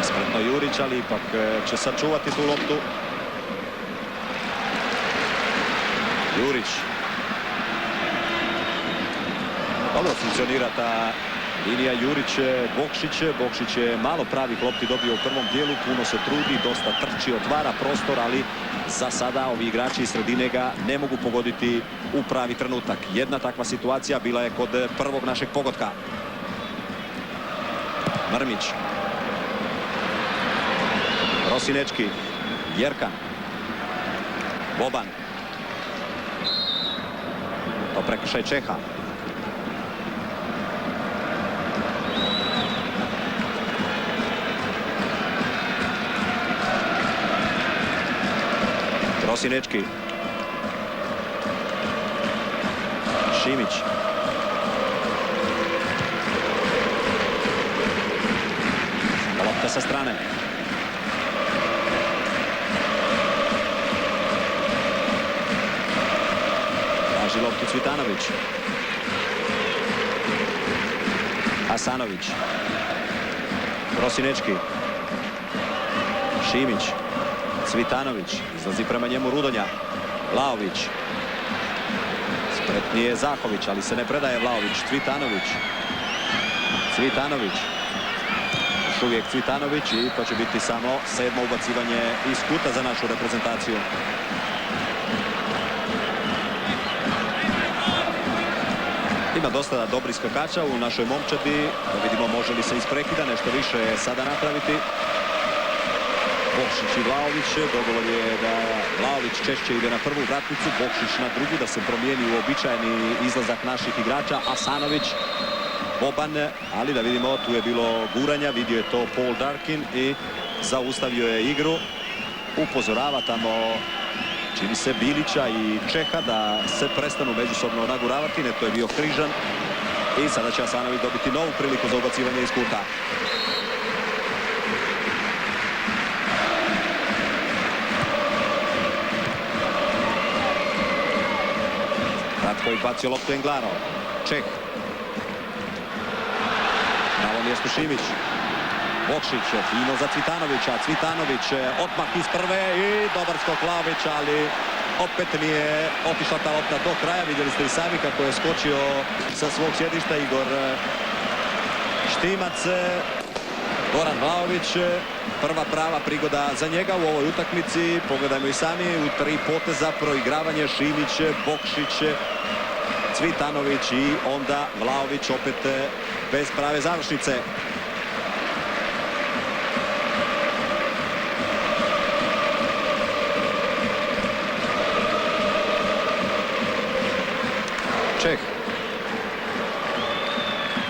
Spretno Jurić, ali ipak će sačuvati tu loptu. Jurić. Dobro funkcionira ta linija Jurić-Bokšić. Bokšić je malo pravih lopti dobio u prvom dijelu. Puno se trudi, dosta trči, otvara prostor, ali za sada ovi igrači iz sredine ga ne mogu pogoditi u pravi trenutak. Jedna takva situacija bila je kod prvog našeg pogotka. Mrmić. Prosinečki. Jerkan. Boban. To prekršaj Čeha. Prosinečki. Šimić. Lopta sa strane. Traži loptu Cvitanović. Asanović. Prosinečki. Šimić. Cvitanović. Izlazi prema njemu Rudonja. Vlahović. Spretnije Zahović, ali se ne predaje Vlahović. Cvitanović. Još uvijek Cvitanović i to će biti samo 7. ubacivanje iz kuta za našu reprezentaciju. Ima dosta dobrih skakača u našoj momčadi. Da vidimo može li se iz prekida nešto više sada napraviti. Bokšić i Vlahović. Dogovor je da Vlahović češće ide na prvu vratnicu, Bokšić na drugu, da se promijeni uobičajeni izlazak naših igrača. Asanović Boban, ali da vidimo, tu je bilo guranja, vidio je to Paul Darkin i zaustavio je igru. Upozorava tamo, čini se, Bilića i Čeha da se prestanu međusobno naguravati. Ne, to je bio Križan. I sada će Asanović dobiti novu priliku za ubacivanje iz kuta. Kratko je bacio loptu Englaro. Čeh. Na ovom mjestu Šimić. Bokšić, fino za Cvitanovića. Cvitanović odmah iz prve i dobar skok Vlahovića, ali opet nije otišla ta lopta do kraja. Vidjeli ste i sami kako je skočio sa svog sjedišta Igor Štimac. Goran Vlahović, prva prava prigoda za njega u ovoj utakmici. Pogledajmo i sami u 3 poteza proigravanje Šimić, Bokšić, Cvitanović i onda Vlahović opet bez prave završnice. Čeh.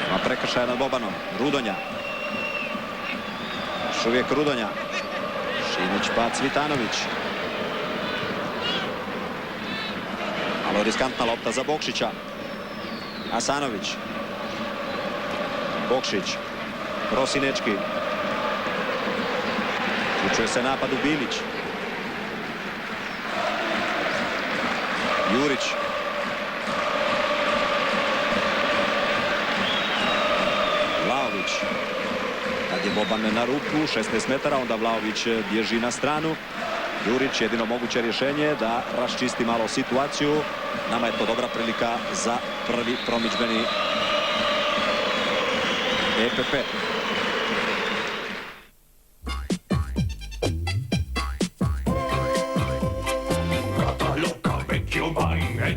Ima prekršaja nad Bobanom. Rudonja. Još uvijek Rudonja. Šimić pa Cvitanović. Malo riskantna lopta za Bokšića. Asanović. Bokšić. Prosinečki. Uključuje se napad u Bilić. Jurić. Vlahović. Kad je Boban na ruku, 16 metara, onda Vlahović bježi na stranu. Jurić, jedino moguće rješenje da raščisti malo situaciju. Nama je to dobra prilika za prvi promidžbeni EPP.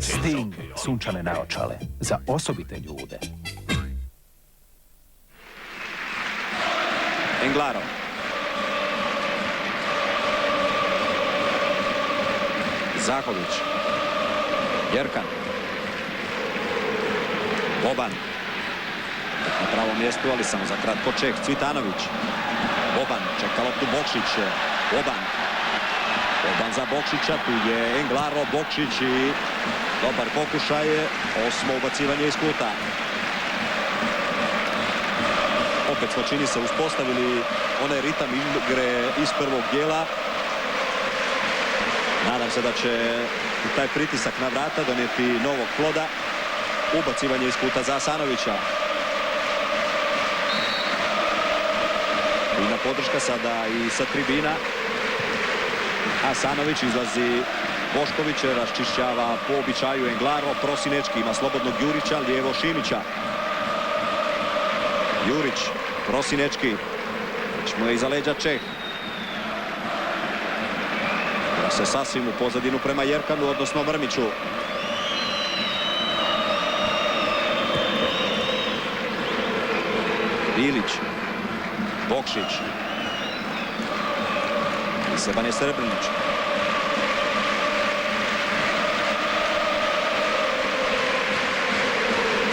Sting, sunčane naočale, za osobite ljude. Englaro. Zahović. Jerkan. Boban. Na pravom mjestu, ali samo za kratko Čeh. Cvitanović. Boban. Čeka loptu Bokšić. Boban. Boban za Bokšića. Tu je Englaro, Bokšić i dobar pokušaj. 8. ubacivanje iz kuta. Opet smo, čini se, uspostavili onaj ritam igre iz prvog dijela. Nadam se da će taj pritisak na vrata donijeti novog ploda. Ubacivanje iz kuta za Asanovića. Fina podrška sada i sa tribina. Asanović, izlazi Bošković, raščišćava po običaju Englaro. Prosinečki ima slobodnog Jurića, lijevo Šimića. Jurić, Prosinečki. Već mu je iza leđa Čeh. Da se sasvim u pozadinu prema Jerkanu, odnosno Mrmiću. Bilić. Bokšić. I Sebane Srebrnić.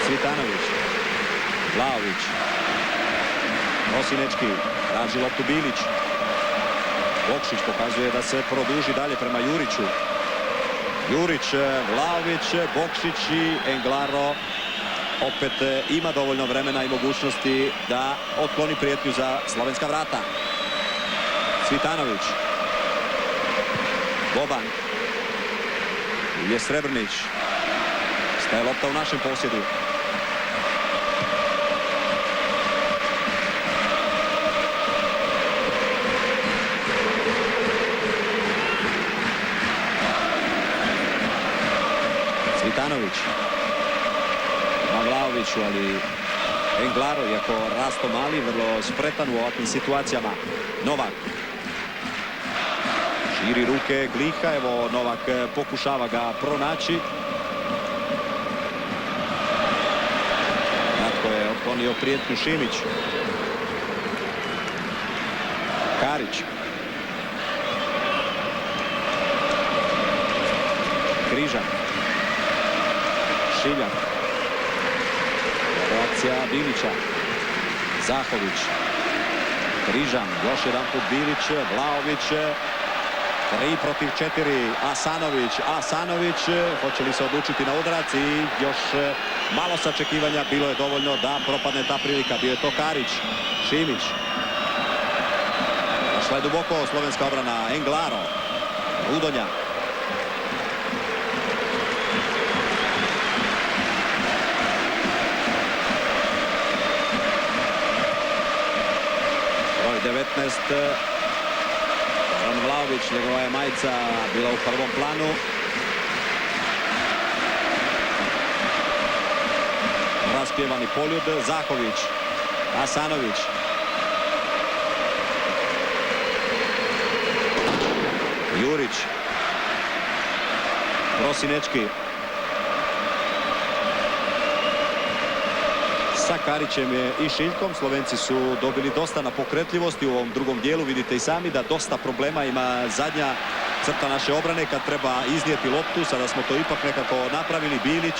Cvitanović. Vlahović. Prosinečki. Traži loptu Bilić. Bokšić pokazuje da se produži dalje prema Juriću. Jurić, Vlahović, Bokšić i Englaro opet ima dovoljno vremena i mogućnosti da otkloni prijetnju za slovenska vrata. Cvitanović. Boban. Je Srebrnić. Staje lopta u našem posjedu. Cvitanović. Na Vlahoviću, ali Englaro, iako rasto mali, vrlo spretan u ovakvim situacijama. Novak. Širi ruke Gliha, evo Novak pokušava ga pronaći. Kratko je otklonio prijetnju Šimić. Karić. Križan. Šiljak. Akcija Bilića. Zahović. Križan. Još jedan put Bilić. Vlahović. 3 protiv 4. Asanović. Hoće li se odlučiti na udarac i još malo sačekivanja. Bilo je dovoljno da propadne ta prilika. Bio je to Karić. Šimić. Šla je duboko slovenska obrana. Englaro. Rudonja. Broj 19. Zoran Vlahović, njegova je majica bila u prvom planu. Raspjevani poljud. Zahović. Asanović. Jurić. Prosinečki. Sa Karićem i Šiljkom. Slovenci su dobili dosta na pokretljivosti u ovom drugom dijelu. Vidite i sami da dosta problema ima zadnja crta naše obrane kad treba iznijeti loptu. Sada smo to ipak nekako napravili. Bilić.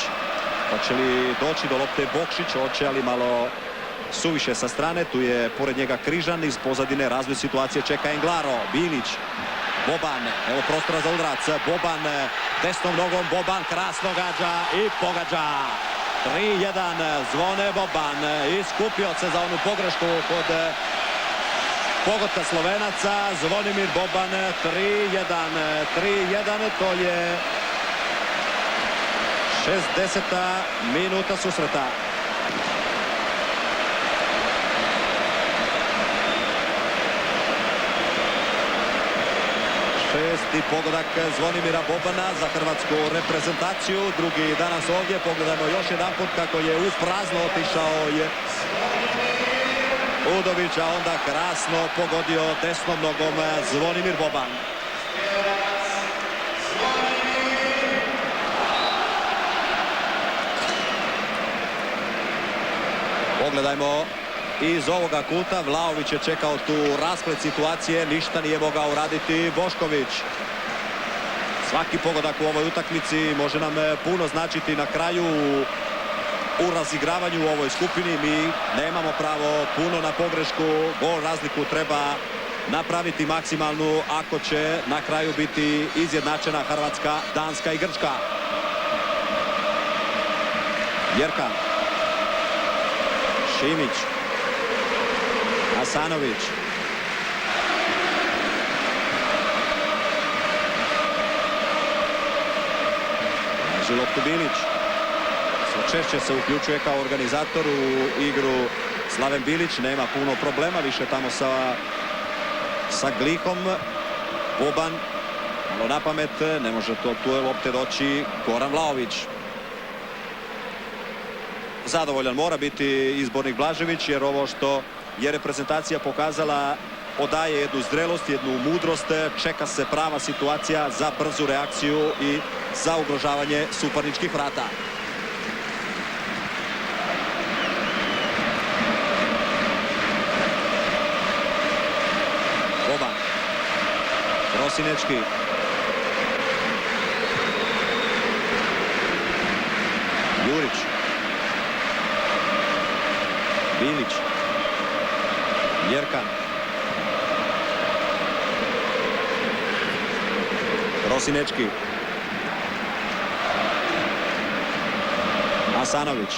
Hoće li doći do lopte Bokšić? Hoće, ali malo suviše sa strane. Tu je pored njega Križan. Iz pozadine razvoj situacije čeka Englaro. Bilić. Boban, evo prostora za udarac. Boban desnom nogom. Boban krasno gađa i pogađa. 3-1. Zvone Boban. Iskupio se za onu pogrešku kod pogotka Slovenaca. Zvonimir Boban. 3-1. To je 60. minuta susreta. Šesti pogodak Zvonimira Bobana za hrvatsku reprezentaciju. Drugi danas ovdje. Pogledajmo još jedan put kako je uz prazno otišao je Udović, a onda krasno pogodio desnom nogom Zvonimir Boban. Pogledajmo iz ovoga kuta. Vlahović je čekao tu rasplet situacije. Ništa nije mogao raditi Bošković. Svaki pogodak u ovoj utakmici može nam puno značiti na kraju u razigravanju u ovoj skupini. Mi nemamo pravo puno na pogrešku. Gol razliku treba napraviti maksimalnu ako će na kraju biti izjednačena Hrvatska, Danska i Grčka. Jerkan. Šimić. Asanović. Traži loptu Bilić. Sve češće se uključuje kao organizator u igru Slaven Bilić. Nema puno problema više tamo sa Glihom. Boban. Malo na pamet. Ne može to tu lopte doći Goran Vlahović. Zadovoljan mora biti izbornik Blažević, jer ovo što je reprezentacija pokazala odaje jednu zrelost, jednu mudrost. Čeka se prava situacija za brzu reakciju i za ugrožavanje suparničkih vrata. Boban. Prosinečki. Jurić. Bilić. Jerkan. Prosinečki. Asanović.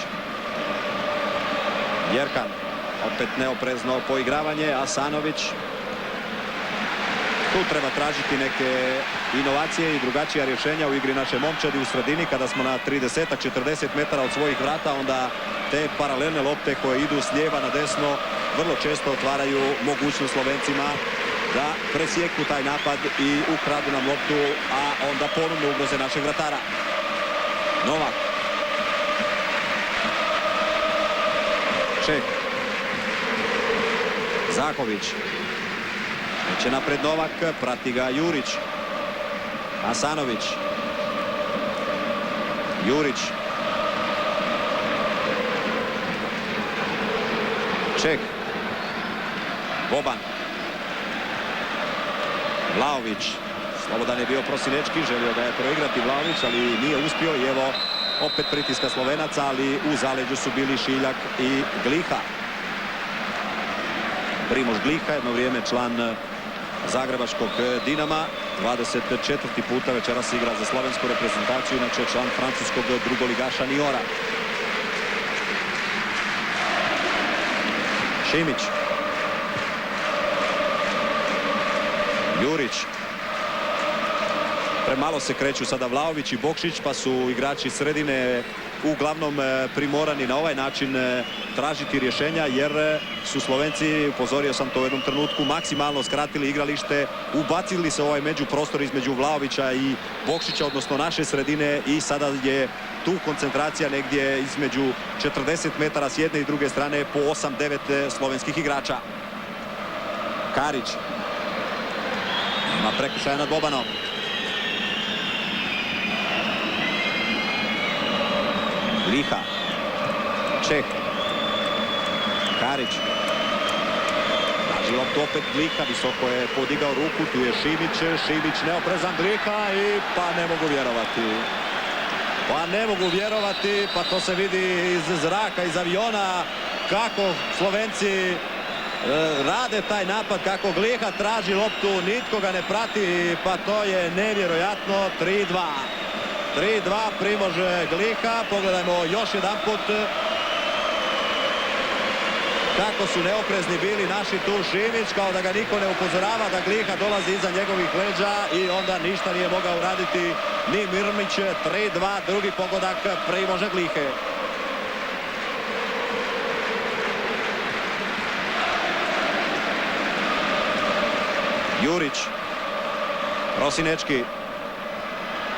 Jerkan. Opet neoprezno poigravanje. Asanović. Tu treba tražiti neke inovacije i drugačija rješenja u igri naše momčadi u sredini. Kada smo na 30-40 metara od svojih vrata, onda te paralelne lopte koje idu s lijeva na desno vrlo često otvaraju mogućnost Slovencima da presjeku taj napad i ukradu nam loptu, a onda ponovno ugroze našeg vratara. Novak. Čeh. Zahović. Neće napred Novak, prati ga Jurić. Asanović. Jurić. Čeh. Boban. Vlahović. Slobodan je bio Prosinečki, želio da je proigrati Vlahović, ali nije uspio i evo opet pritiska Slovenaca, ali u zaleđu su bili Šiljak i Gliha. Primož Gliha, jedno vrijeme član zagrebačkog Dinama, 24. puta večeras igra za slovensku reprezentaciju, inače član francuskog drugoligaša Niora. Šimić. Jurić. Premalo se kreću sada Vlahović i Bokšić, pa su igrači sredine uglavnom primorani na ovaj način tražiti rješenja, jer su Slovenci, upozorio sam to u jednom trenutku, maksimalno skratili igralište, ubacili se u ovaj međuprostor između Vlahovića i Bokšića, odnosno naše sredine, i sada je tu koncentracija negdje između 40 metara s jedne i druge strane po 8-9 slovenskih igrača. Karić. Ima prekršaja nad Bobanom. Gliha. Čeh. Karić. Traži loptu opet Gliha, visoko je podigao ruku, tu je Šimić. Šimić neoprezan, Gliha i pa ne mogu vjerovati. Pa ne mogu vjerovati, pa to se vidi iz zraka, iz aviona, kako Slovenci rade taj napad, kako Gliha traži loptu, nitko ga ne prati, pa to je nevjerojatno. 3-2. 3-2 Primož Gliha. Pogledajmo još jedan put kako su neoprezni bili naši tu. Šimić, kao da ga niko ne upozorava da Gliha dolazi iza njegovih leđa i onda ništa nije mogao uraditi ni Mirmić. 3-2, drugi pogodak Primoža Glihe. Jurić. Rosinečki.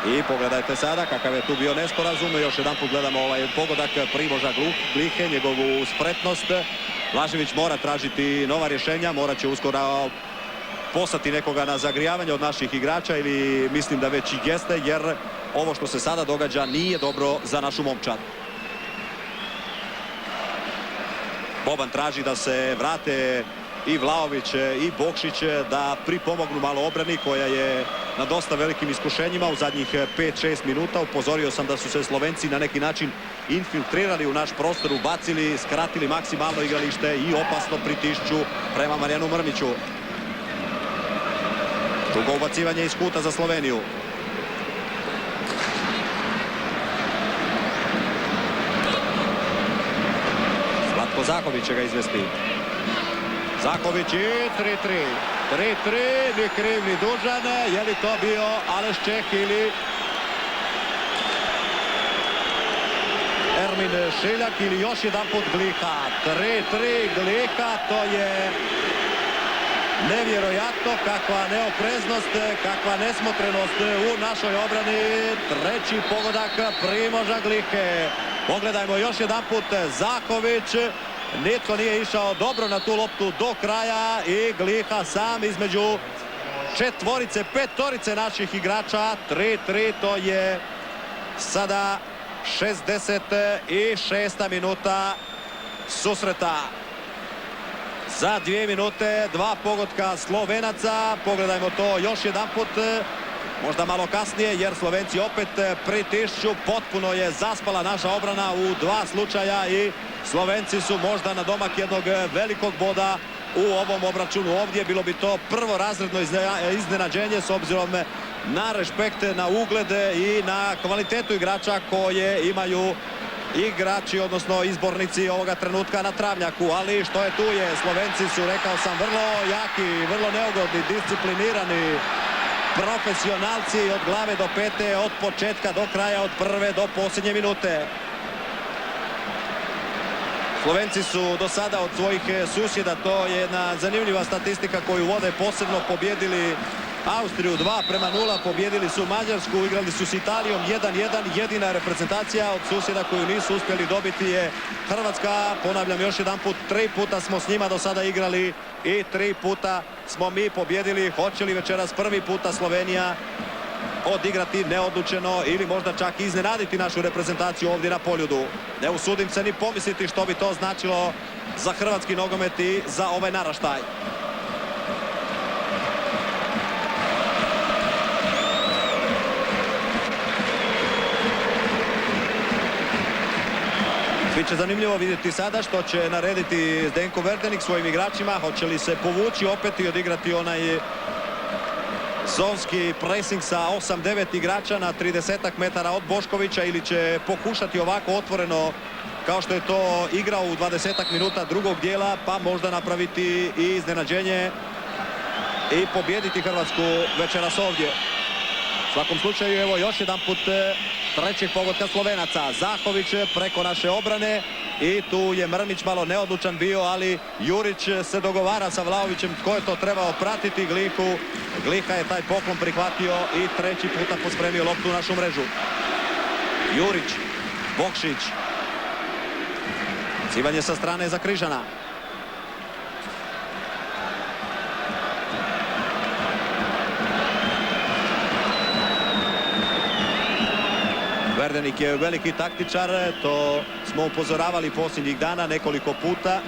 I pogledajte sada kakav je tu bio nesporazum. Još jedan put gledamo ovaj pogodak Primoža Glihe, njegovu spretnost. Blažević mora tražiti nova rješenja, morat će uskoro poslati nekoga na zagrijavanje od naših igrača, ili mislim da već i jeste, jer ovo što se sada događa nije dobro za našu momčad. Boban traži da se vrate i Vlahović i Bokšić, da pripomognu malo obrani koja je na dosta velikim iskušenjima u zadnjih 5-6 minuta. Upozorio sam da su se Slovenci na neki način infiltrirali u naš prostor, ubacili, skratili maksimalno igralište i opasno pritišću prema Marijanu Mrmiću. Dugo ubacivanje iz kuta za Sloveniju. Zlatko Zahović će ga izvesti. Zahović i 3-3. 3-3, ni kriv ni dužan. Je li to bio Aleš Čeh ili Ermin Šiljak ili još jedan put Gliha? 3-3 Gliha, to je nevjerojatno. Kakva neopreznost, kakva nesmotrenost u našoj obrani. Treći pogodak Primoža Glihe. Pogledajmo još jedan put. Zahović. Nitko nije išao dobro na tu loptu do kraja i Gliha sam između četvorice, petorice naših igrača. 3-3, to je sada 66. minuta susreta. Za 2 minute, 2 pogotka Slovenaca. Pogledajmo to još jedan put, možda malo kasnije, jer Slovenci opet pritišću. Potpuno je zaspala naša obrana u 2 slučaja i Slovenci su možda na domak jednog velikog boda u ovom obračunu ovdje. Bilo bi to prvorazredno iznenađenje s obzirom na respekt, na ugled i na kvalitetu igrača koje imaju igrači, odnosno izbornici ovoga trenutka na travnjaku. Ali što je tu je. Slovenci su, rekao sam, vrlo jaki, vrlo neugodni, disciplinirani, profesionalci od glave do pete, od početka do kraja, od prve do posljednje minute. Slovenci su do sada od svojih susjeda, to je jedna zanimljiva statistika koju vode, posebno pobjedili Austriju 2-0, pobjedili su Mađarsku, igrali su s Italijom 1-1. Jedina reprezentacija od susjeda koju nisu uspjeli dobiti je Hrvatska. Ponavljam još jedan put, 3 puta smo s njima do sada igrali i 3 puta smo mi pobjedili. Hoće li večeras prvi puta Slovenija odigrati neodlučeno ili možda čak iznenaditi našu reprezentaciju ovdje na Poljudu? Ne usudim se ni pomisliti što bi to značilo za hrvatski nogomet i za ovaj naraštaj. Biće zanimljivo vidjeti sada što će narediti Zdenko Verdenik svojim igračima. Hoće li se povući opet i odigrati onaj zonski pressing sa 8-9 igrača na 30 metara od Boškovića ili će pokušati ovako otvoreno kao što je to igrao u 20 minuta drugog dijela, pa možda napraviti i iznenađenje i pobijediti Hrvatsku večeras ovdje. U svakom slučaju, evo još jedan put trećeg pogotka Slovenaca. Zahović preko naše obrane i tu je Mrnić malo neodlučan bio, ali Jurić se dogovara sa Vlahovićem tko je to trebao pratiti Glihu. Gliha je taj poklon prihvatio i treći puta pospremio loptu u našu mrežu. Jurić, Bokšić. Civanje sa strane za Križana. Verdenik je veliki taktičar, to smo upozoravali posljednjih dana nekoliko puta.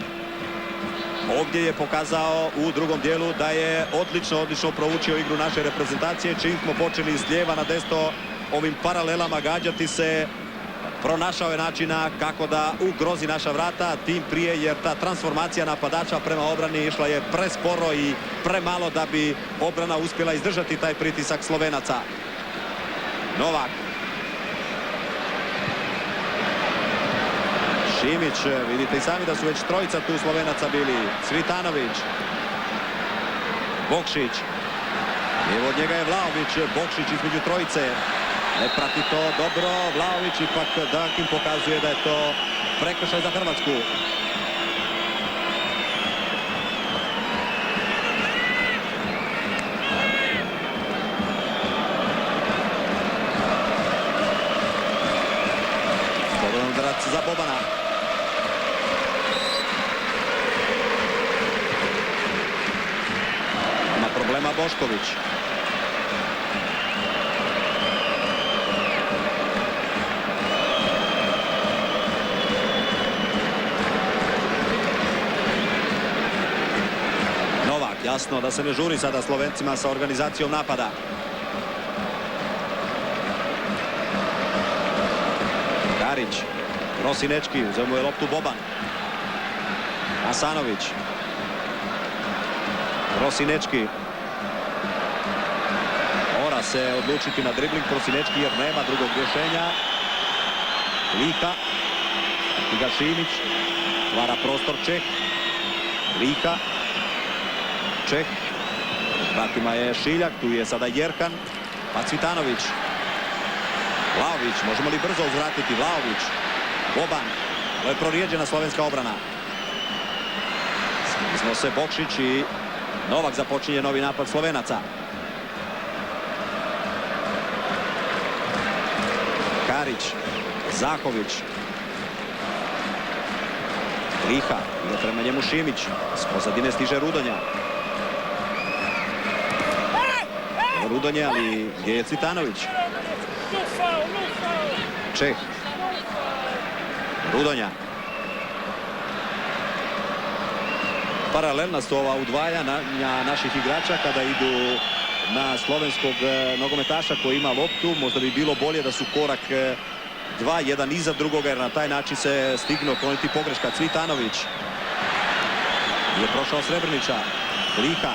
Ovdje je pokazao u drugom dijelu da je odlično proučio igru naše reprezentacije. Čim smo počeli s lijeva na desno ovim paralelama gađati se, pronašao je načina kako da ugrozi naša vrata, tim prije jer ta transformacija napadača prema obrani išla je presporo i premalo da bi obrana uspjela izdržati taj pritisak Slovenaca. Novak. Šimić, vidite i sami da su već trojica tu Slovenaca bili. Cvitanović. Bokšić. Evo od njega je Vlahović. Bokšić između trojice. Ne prati to dobro. Vlahović ipak Dankin pokazuje da je to prekršaj za Hrvatsku. Slobodan udarac za Bobana. Ima problema Bošković. Jasno da se ne žuri sada Slovencima sa organizacijom napada. Karić, Rosinečki, uzeo mu je loptu Boban. Asanović. Rosinečki. Mora se odlučiti na dribling Rosinečki jer nema drugog rješenja. Lika. Tiga Šimić. Stvara prostor Čeh. Lika. Čeh. Vratima je Šiljak, tu je sada Jerkan, pa Cvitanović. Vlahović, možemo li brzo uzvratiti? Vlahović, Boban, ovo je prorijeđena slovenska obrana. Iznose Bokšić i Novak započinje novi napad Slovenaca. Karić, Zahović. Liha, ide prema njemu Šimić, s pozadine stiže Rudonja. Rudonje, ali gdje je Cvitanović? Čeh. Rudonja. Paralelna su ova udvajanja naših igrača kada idu na slovenskog nogometaša koji ima loptu. Možda bi bilo bolje da su korak dva, jedan iza drugoga jer na taj način se stigne otkloniti pogreška. Cvitanović. Je prošao Srebrnića. Liha.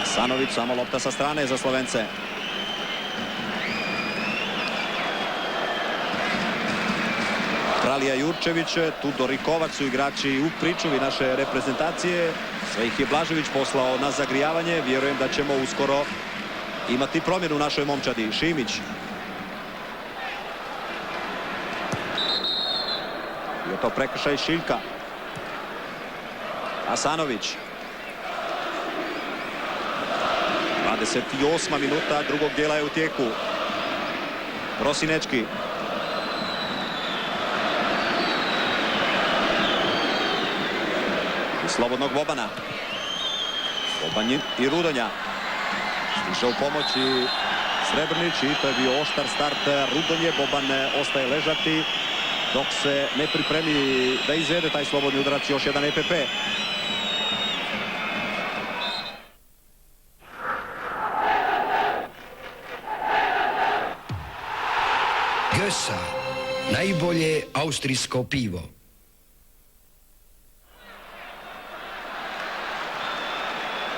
Asanović, samo lopta sa strane za Slovence. Kralija Jurčević, Tudor i Kovač su igrači u pričuvi naše reprezentacije. Sve ih je Blažević poslao na zagrijavanje. Vjerujem da ćemo uskoro imati promjenu u našoj momčadi. Šimić. Je to prekršaj Šiljka. Asanović. 28. minuta drugog dijela je u tijeku. Rosinečki. I slobodnog Bobana. Boban i Rudonja. Stiže u pomoć i Srebrnić i to je bio oštar start Rudonje. Boban ostaje ležati dok se ne pripremi da izvede taj slobodni udarac. Još jedan EPP. Gösa, Najbolje austrijsko pivo.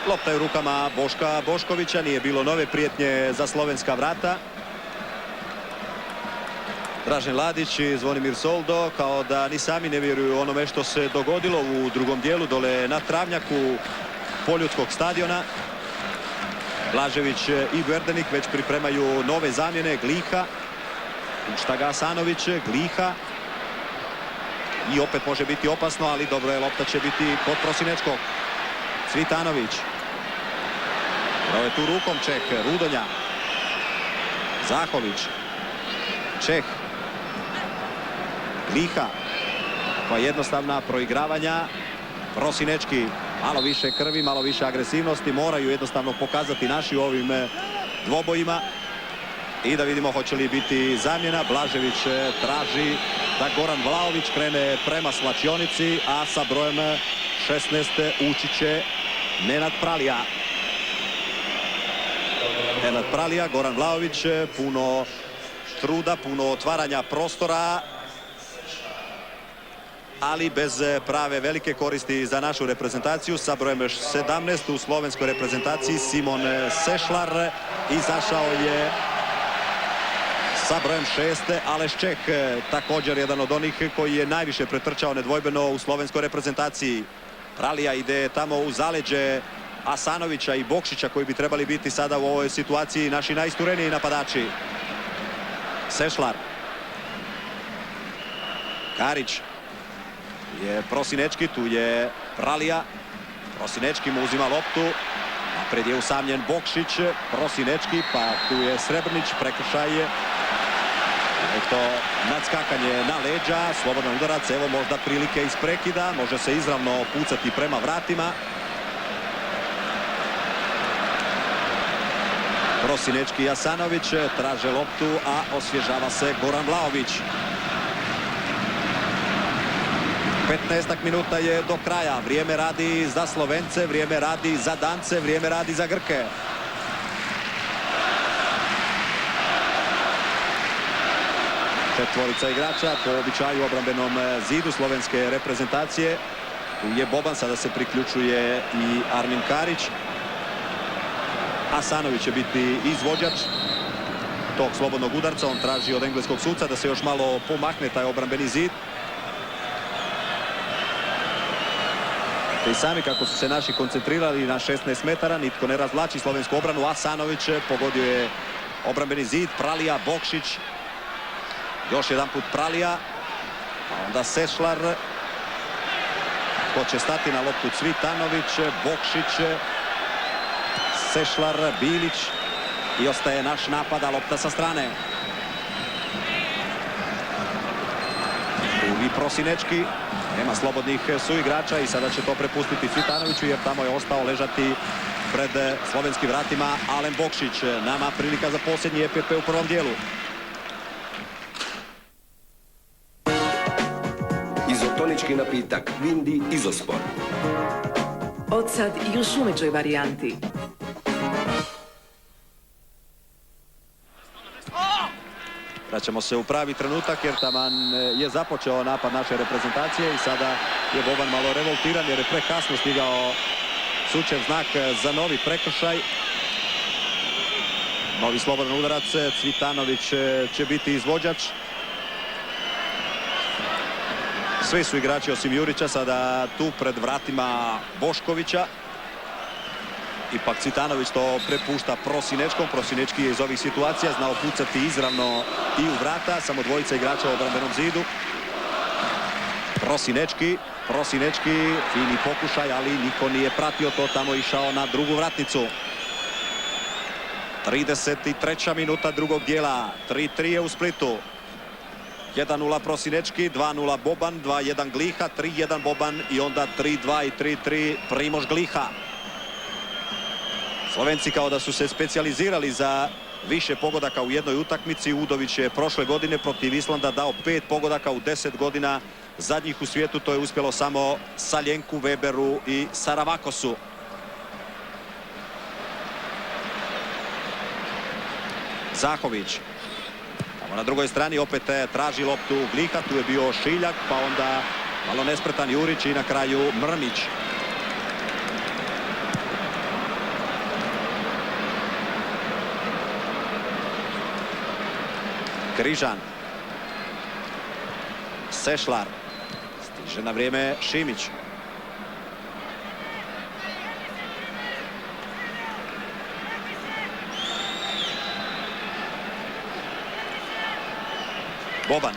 Lopta je u rukama Boška Boškovića, nije bilo nove prijetnje za slovenska vrata. Dražen Ladić i Zvonimir Soldo kao da ni sami ne vjeruju onome što se dogodilo u drugom dijelu dole na travnjaku Poljudskog stadiona. Blažević i Verdenik već pripremaju nove zamjene. Gliha, Uštaga Asanović, Gliha. I opet može biti opasno, ali dobro je, lopta će biti kod Prosinečkog. Cvitanović. Brao je tu rukom Čeh, Rudonja. Zahović. Čeh. Gliha. Koja jednostavna proigravanja. Prosinečki. Malo više krvi, malo više agresivnosti. Moraju jednostavno pokazati naši u ovim dvobojima. I da vidimo hoće li biti zamjena. Blažević traži da Goran Vlaović krene prema slačionici, a sa brojem 16 ući će Nenad Pralija. Nenad Pralija, Goran Vlaović, puno truda, puno otvaranja prostora, ali bez prave velike koristi za našu reprezentaciju. Sa brojem 17 u slovenskoj reprezentaciji Simon Sešlar. Izašao je sa brojem 6 Aleš Čeh, također jedan od onih koji je najviše pretrčao nedvojbeno u slovenskoj reprezentaciji. Pralija ide tamo u zaleđe Asanovića i Bokšića, koji bi trebali biti sada u ovoj situaciji naši najistureniji napadači. Sešlar. Karić. Je Prosinečki, tu je Pralija. Prosinečki mu uzima loptu. Napred je usamljen Bokšić. Prosinečki, pa tu je Srebrnić, prekršaj. Eto, nadskakanje na leđa, slobodan udarac, evo možda prilike iz prekida, može se izravno pucati prema vratima. Prosinečki i Asanović traže loptu, a osvježava se Goran Vlaović. 15 minuta je do kraja, vrijeme radi za Slovence, vrijeme radi za Dance, vrijeme radi za Grke. Četvorica igrača po običaju obrambenom zidu slovenske reprezentacije. Tu je Boban, sada se priključuje i Armin Karić. Asanović će biti izvođač tog slobodnog udarca. On traži od engleskog suca da se još malo pomakne taj obrambeni zid. I sami kako su se naši koncentrirali na 16 metara, nitko ne razvlači slovensku obranu. Asanović pogodio je obrambeni zid. Pralija, Bokšić. Još jedan put Pralija, a onda Sešlar. Ko će stati na loptu? Cvitanović, Bokšić, Sešlar, Bilić. I ostaje naš napad, a lopta sa strane. Drugi Prosinečki. Nema slobodnih suigrača i sada će to prepustiti Cvitanoviću, jer tamo je ostao ležati pred slovenskim vratima Alen Bokšić. Nama prilika za posljednji EPP u prvom dijelu. Izotonički napitak Vindi Izosport. Od sad i u šumeđoj varijanti. Vraćamo se u pravi trenutak jer taman je započeo napad naše reprezentacije i sada je Boban malo revoltiran jer je prekasno stigao sučev znak za novi prekršaj. Novi slobodan udarac, Cvitanović će biti izvođač. Svi su igrači osim Jurića sada tu pred vratima Boškovića. Ipak Cvitanović to prepušta Prosinečkom. Prosinečki je iz ovih situacija znao pucati izravno i u vrata. Samo dvojica igrača u obrambenom zidu. Prosinečki, fini pokušaj, ali niko nije pratio to. Tamo je išao na drugu vratnicu. 33. minuta drugog dijela. 3-3 je u Splitu. 1-0 Prosinečki, 2-0 Boban, 2-1 Gliha, 3-1 Boban i onda 3-2 i 3-3 Primož Gliha. Slovenci kao da su se specijalizirali za više pogodaka u jednoj utakmici. Udović je prošle godine protiv Islanda dao 5 pogodaka u 10 godina. Zadnjih u svijetu to je uspjelo samo Saljenku, Weberu i Saravakosu. Zahović. Evo na drugoj strani opet traži loptu Gliha, tu je bio Šiljak, pa onda malo nespretan Jurić i na kraju Mrmić. Križan. Sešlar. Stiže na vrijeme Šimić. Boban.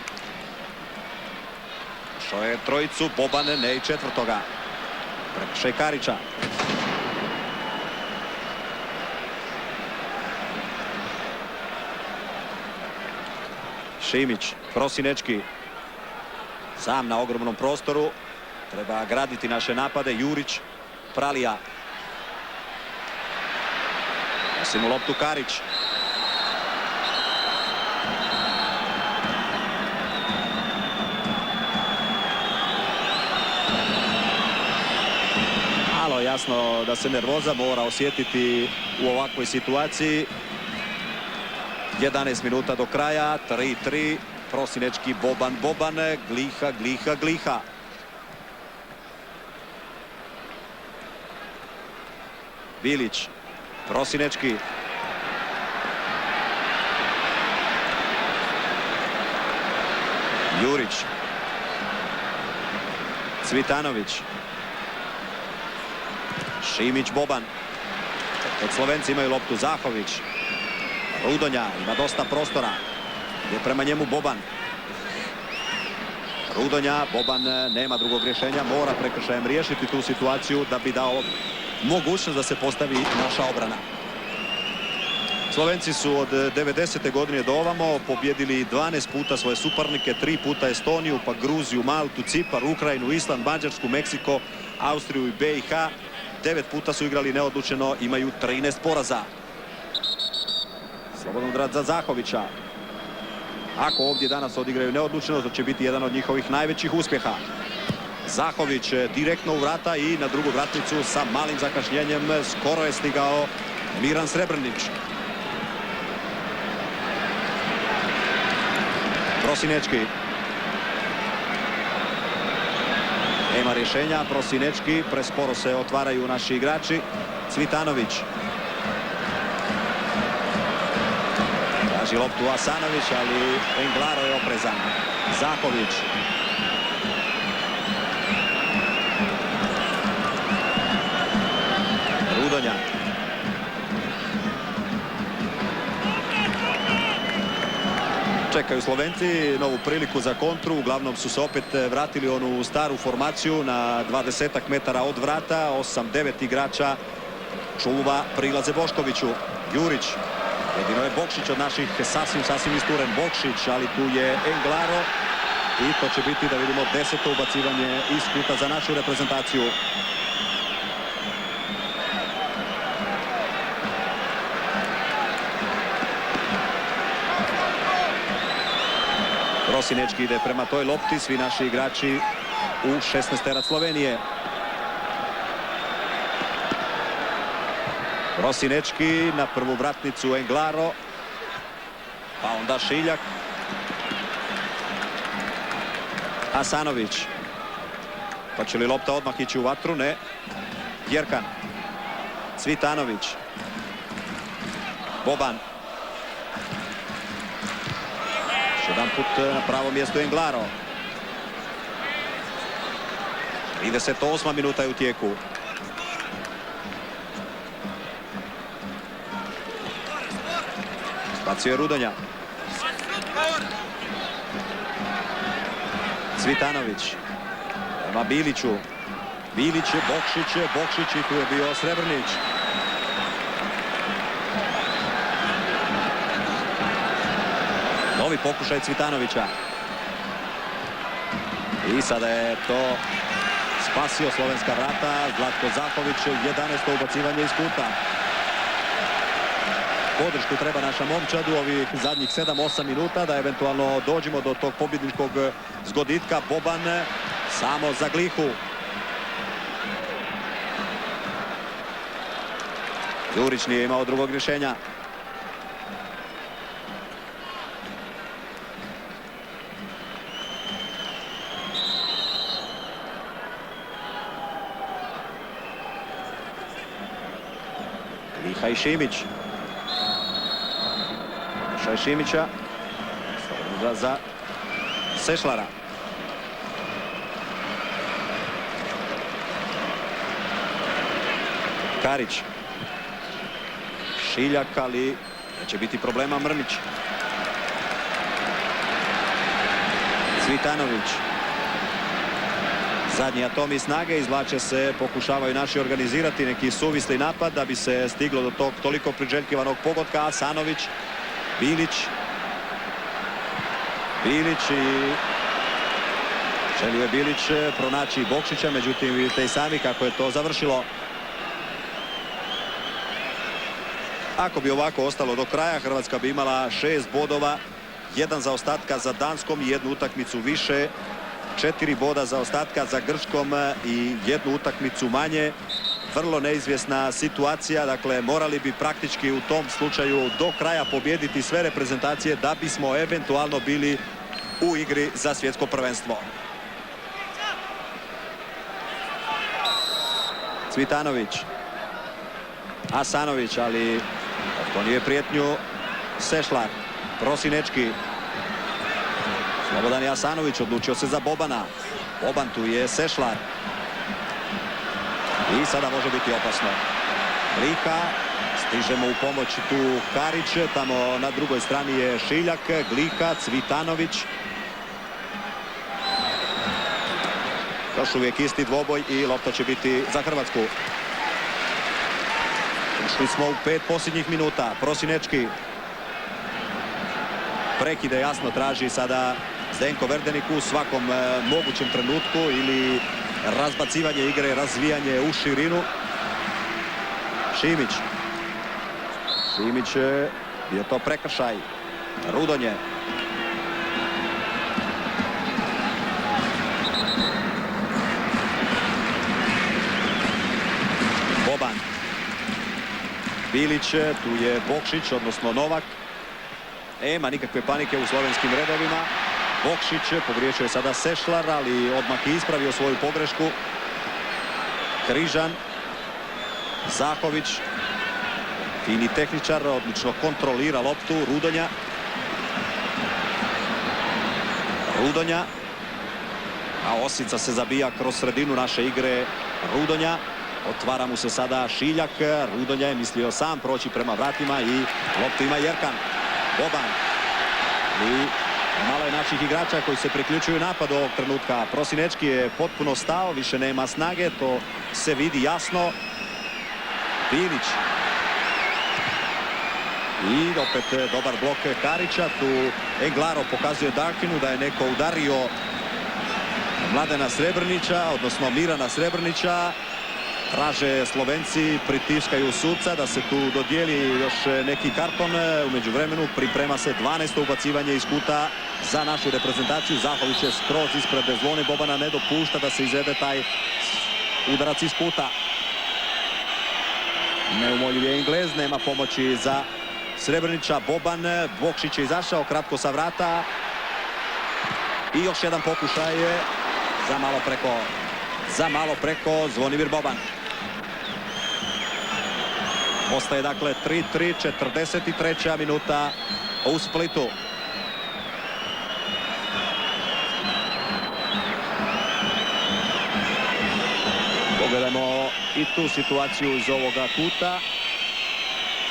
Šao je trojicu, Boban ne i četvrtoga. Prekršaj Karića. Šimić, Prosinečki. Sam na ogromnom prostoru. Treba graditi naše napade. Jurić, Pralija. Nosi mu loptu Karić. Malo jasno da se nervoza mora osjetiti u ovakvoj situaciji. 11 minuta do kraja, 3-3, Prosinečki, Boban, Boban, Gliha, Gliha, Gliha. Bilić, Prosinečki. Jurić. Cvitanović. Šimić, Boban. Od Slovenci imaju loptu, Zahović. Rudonja, ima dosta prostora. Je prema njemu Boban. Rudonja, Boban nema drugog rješenja, mora prekršajem riješiti tu situaciju da bi dao mogućnost da se postavi naša obrana. Slovenci su od 90. godine do ovamo pobjedili 12 puta svoje suparnike, 3 puta Estoniju, pa Gruziju, Maltu, Cipar, Ukrajinu, Island, Mađarsku, Meksiko, Austriju i BiH. 9 puta su igrali neodlučeno, imaju 13 poraza. Slobodan udarac za Zahovića. Ako ovdje danas odigraju neodlučeno, to će biti jedan od njihovih najvećih uspjeha. Zahović direktno u vrata i na drugu vratnicu sa malim zakašnjenjem skoro je stigao Miran Srebrnić. Prosinečki. Nema rješenja, Prosinečki, presporo se otvaraju naši igrači. Cvitanović. Traži loptu Asanović, ali Englaro je oprezan. Zahović. Rudonja. Čekaju Slovenci novu priliku za kontru. Uglavnom su se opet vratili onu staru formaciju na 20 metara od vrata. 8-9 igrača čuva prilaze Boškoviću. Jurić. Jedino je Bokšić od naših sasvim isturen. Bokšić, ali tu je Englaro. I to će biti, da vidimo, 10. ubacivanje iz kuta za našu reprezentaciju. Prosinečki ide prema toj lopti, svi naši igrači u 16 Slovenije. Prosinečki na prvu vratnicu Englaro, pa onda Šiljak. Asanović. Pa će li lopta odmah ići u vatru? Ne. Jerkan. Cvitanović. Boban. Jedan put na pravom mjestu Englaro. 38. minuta je u tijeku. Bacio je Rudonja. Cvitanović. Prema Biliću. Bilić, Bokšić i tu je bio Srebrnić. Novi pokušaj Cvitanovića. I sada je to spasio slovenska vrata. Zlatko Zahović, 11. ubacivanje iz kuta. Podršku treba naša momčad u ovih zadnjih 7-8 minuta da eventualno dođemo do tog pobjedničkog zgoditka. Boban samo za Glihu. Jurić nije imao drugog rješenja. Šimić. Šimića. Sloboda za Sešlara. Karić. Šiljak, ali neće biti problema Mrmić. Cvitanović. Zadnji atomi snage, izvlače se, pokušavaju naši organizirati neki suvisli napad da bi se stiglo do tog toliko priželjkivanog pogotka. Asanović, Bilić i želio je Bilić pronaći Bokšića, međutim vidite i sami kako je to završilo. Ako bi ovako ostalo do kraja, Hrvatska bi imala 6 bodova, 1 zaostatka za Danskom i 1 utakmicu više, 4 boda zaostatka za Grčkom i 1 utakmicu manje. Vrlo neizvjesna situacija, dakle morali bi praktički u tom slučaju do kraja pobijediti sve reprezentacije da bismo eventualno bili u igri za svjetsko prvenstvo. Cvitanović. Asanović, ali otklonio je prijetnju Sešlar. Prosinečki. Slobodan je Asanović, odlučio se za Bobana. Boban, tu je Sešlar. I sada može biti opasno. Glika, stižemo u pomoć tu Karić, tamo na drugoj strani je Šiljak, Glika, Cvitanović. Još uvijek isti dvoboj i lopta će biti za Hrvatsku. Ušli smo u 5 posljednjih minuta. Prosinečki. Prekide jasno traži sada Zdenko Verdenik u svakom mogućem trenutku ili razbacivanje igre, razvijanje u širinu. Šimić. Šimić je to prekršaj. Rudonje. Boban. Bilić, tu je Bokšić, odnosno Novak. Nema nikakve panike u slovenskim redovima. Bokšić, pogriješio je sada Sešlar, ali odmah je ispravio svoju pogrešku. Križan. Zahović. Fini tehničar, odlično kontrolira loptu. Rudonja. A Osica se zabija kroz sredinu naše igre. Rudonja. Otvara mu se sada Šiljak. Rudonja je mislio sam proći prema vratima i loptu ima Jerkan. Boban. I malo je naših igrača koji se priključuju napadu ovog trenutka. Prosinečki je potpuno stao, više nema snage, to se vidi jasno. Bilić. I opet dobar blok Karića. Tu Englaro pokazuje Darkinu da je neko udario Mladena Srebrnića, odnosno Mirana Srebrnića. Traže Slovenci, pritiskaju suca da se tu dodijeli još neki karton. U međuvremenu priprema se 12. ubacivanje iz kuta za našu reprezentaciju. Zahović je skroz ispred Zvone Bobana, ne dopušta da se izvede taj udarac iz kuta. Neumoljiv je Englez, nema pomoći za Srebrnića. Boban, Bokšić je izašao kratko sa vrata. I još jedan pokušaj je za malo preko Zvonimir Boban. Ostaje dakle 3-3, 43. minuta u Splitu. Pogledajmo i tu situaciju iz ovoga kuta.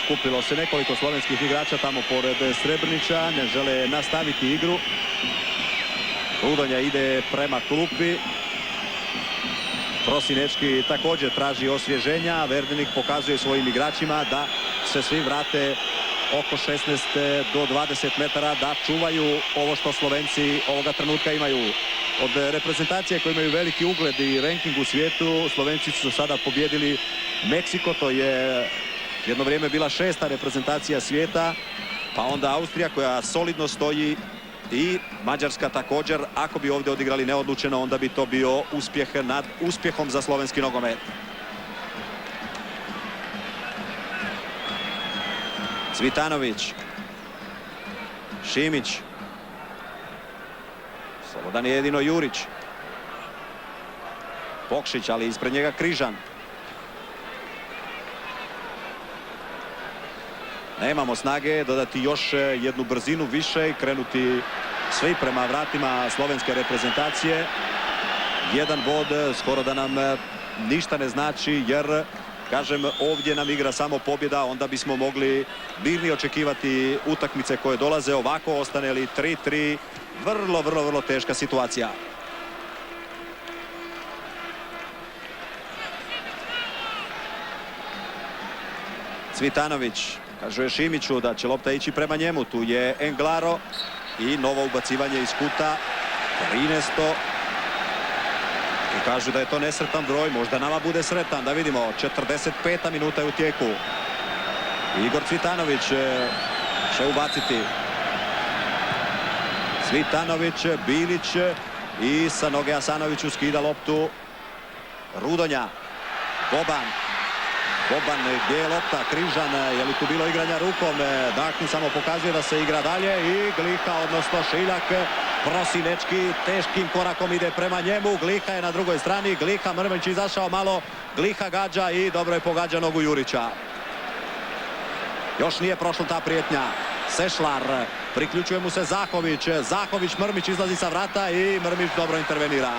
Skupilo se nekoliko slovenskih igrača tamo pored Srebrnića, ne žele nastaviti igru. Rudonja ide prema klupi. Prosinečki također traži osvježenja. Verdenik pokazuje svojim igračima da se svi vrate oko 16 do 20 metara, da čuvaju ovo što Slovenci ovoga trenutka imaju. Od reprezentacije koje imaju veliki ugled i ranking u svijetu, Slovenci su sada pobjedili Meksiko, to je jedno vrijeme bila 6. reprezentacija svijeta, pa onda Austrija koja solidno stoji i Mađarska također. Ako bi ovdje odigrali neodlučeno, onda bi to bio uspjeh nad uspjehom za slovenski nogomet. Cvitanović. Šimić. Slobodan je jedino Jurić. Bokšić, ali ispred njega Križan. nemamo snage dodati još jednu brzinu više i krenuti svi prema vratima slovenske reprezentacije. Jedan bod skoro da nam ništa ne znači, jer kažem, ovdje nam igra samo pobjeda, onda bismo mogli mirnije očekivati utakmice koje dolaze. Ovako ostane li 3-3, vrlo teška situacija. Cvitanović kaže Šimiću da će lopta ići prema njemu. Tu je Englaro i novo ubacivanje iz kuta. 13. I kažu da je to nesretan broj, možda nama bude sretan, da vidimo. 45. minuta je u tijeku. Igor Cvitanović će ubaciti. Cvitanović, Bilić i sa noge Asanoviću skida loptu Rudonja. Boban, gdje je lopta? Križan, je li tu bilo igranja rukom? Dakle, samo pokazuje da se igra dalje i Gliha, odnosno Šiljak, Prosinečki teškim korakom ide prema njemu. Gliha je na drugoj strani, Gliha, Mrmić izašao malo, Gliha gađa i dobro je pogađa nogu Jurića. Još nije prošla ta prijetnja. Sešlar, priključuje mu se Zahović, Mrmić izlazi sa vrata i Mrmić dobro intervenira.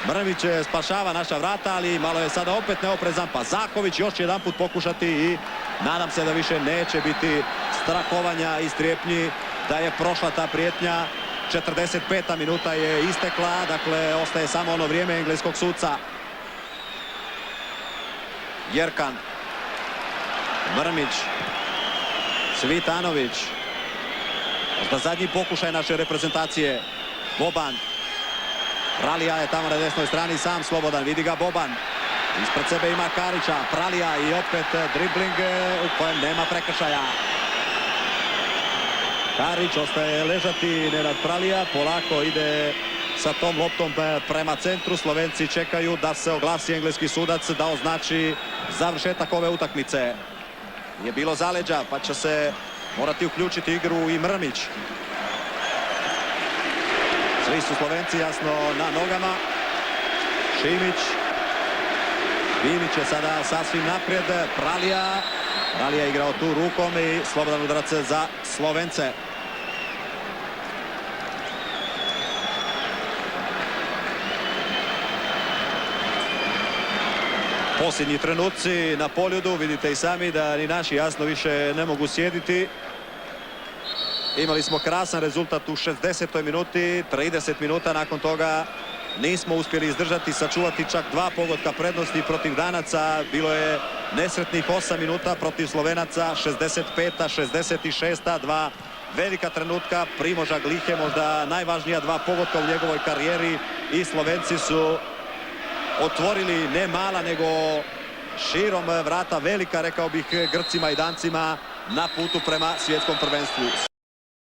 Mrmić spašava naša vrata, ali malo je sada opet neoprezan, pa Zahović još će jedan put pokušati i nadam se da više neće biti strahovanja i strepnji, da je prošla ta prijetnja. 45. minuta je istekla, dakle ostaje samo ono vrijeme engleskog suca. Jerkan, Mrmić, Cvitanović, možda zadnji pokušaj naše reprezentacije. Boban, Pralija je tamo na desnoj strani, sam slobodan, vidi ga Boban. Ispred sebe ima Karića, Pralija i opet dribling u kojem nema prekršaja. Karić ostaje ležati, Nenad Pralija polako ide sa tom loptom prema centru. Slovenci čekaju da se oglasi engleski sudac, da označi završetak ove utakmice. Nije bilo zaleđa, pa će se morati uključiti igru i Mrmić. Svi su Slovenci jasno na nogama. Šimić. Bilić je sada sasvim naprijed. Pralija je igrao tu rukom i slobodan udarac za Slovence. Posljednji trenuci na poljudu, vidite i sami da ni naši jasno više ne mogu sjediti. Imali smo krasan rezultat u 60. minuti, 30 minuta nakon toga nismo uspjeli izdržati, sačuvati čak 2 pogotka prednosti protiv Danaca. Bilo je nesretnih 8 minuta protiv Slovenaca, 65. 66. 2 velika trenutka Primoža Glihe, možda najvažnija 2 pogotka u njegovoj karijeri i Slovenci su otvorili ne mala nego širom vrata velika, rekao bih, Grcima i Dancima na putu prema svjetskom prvenstvu.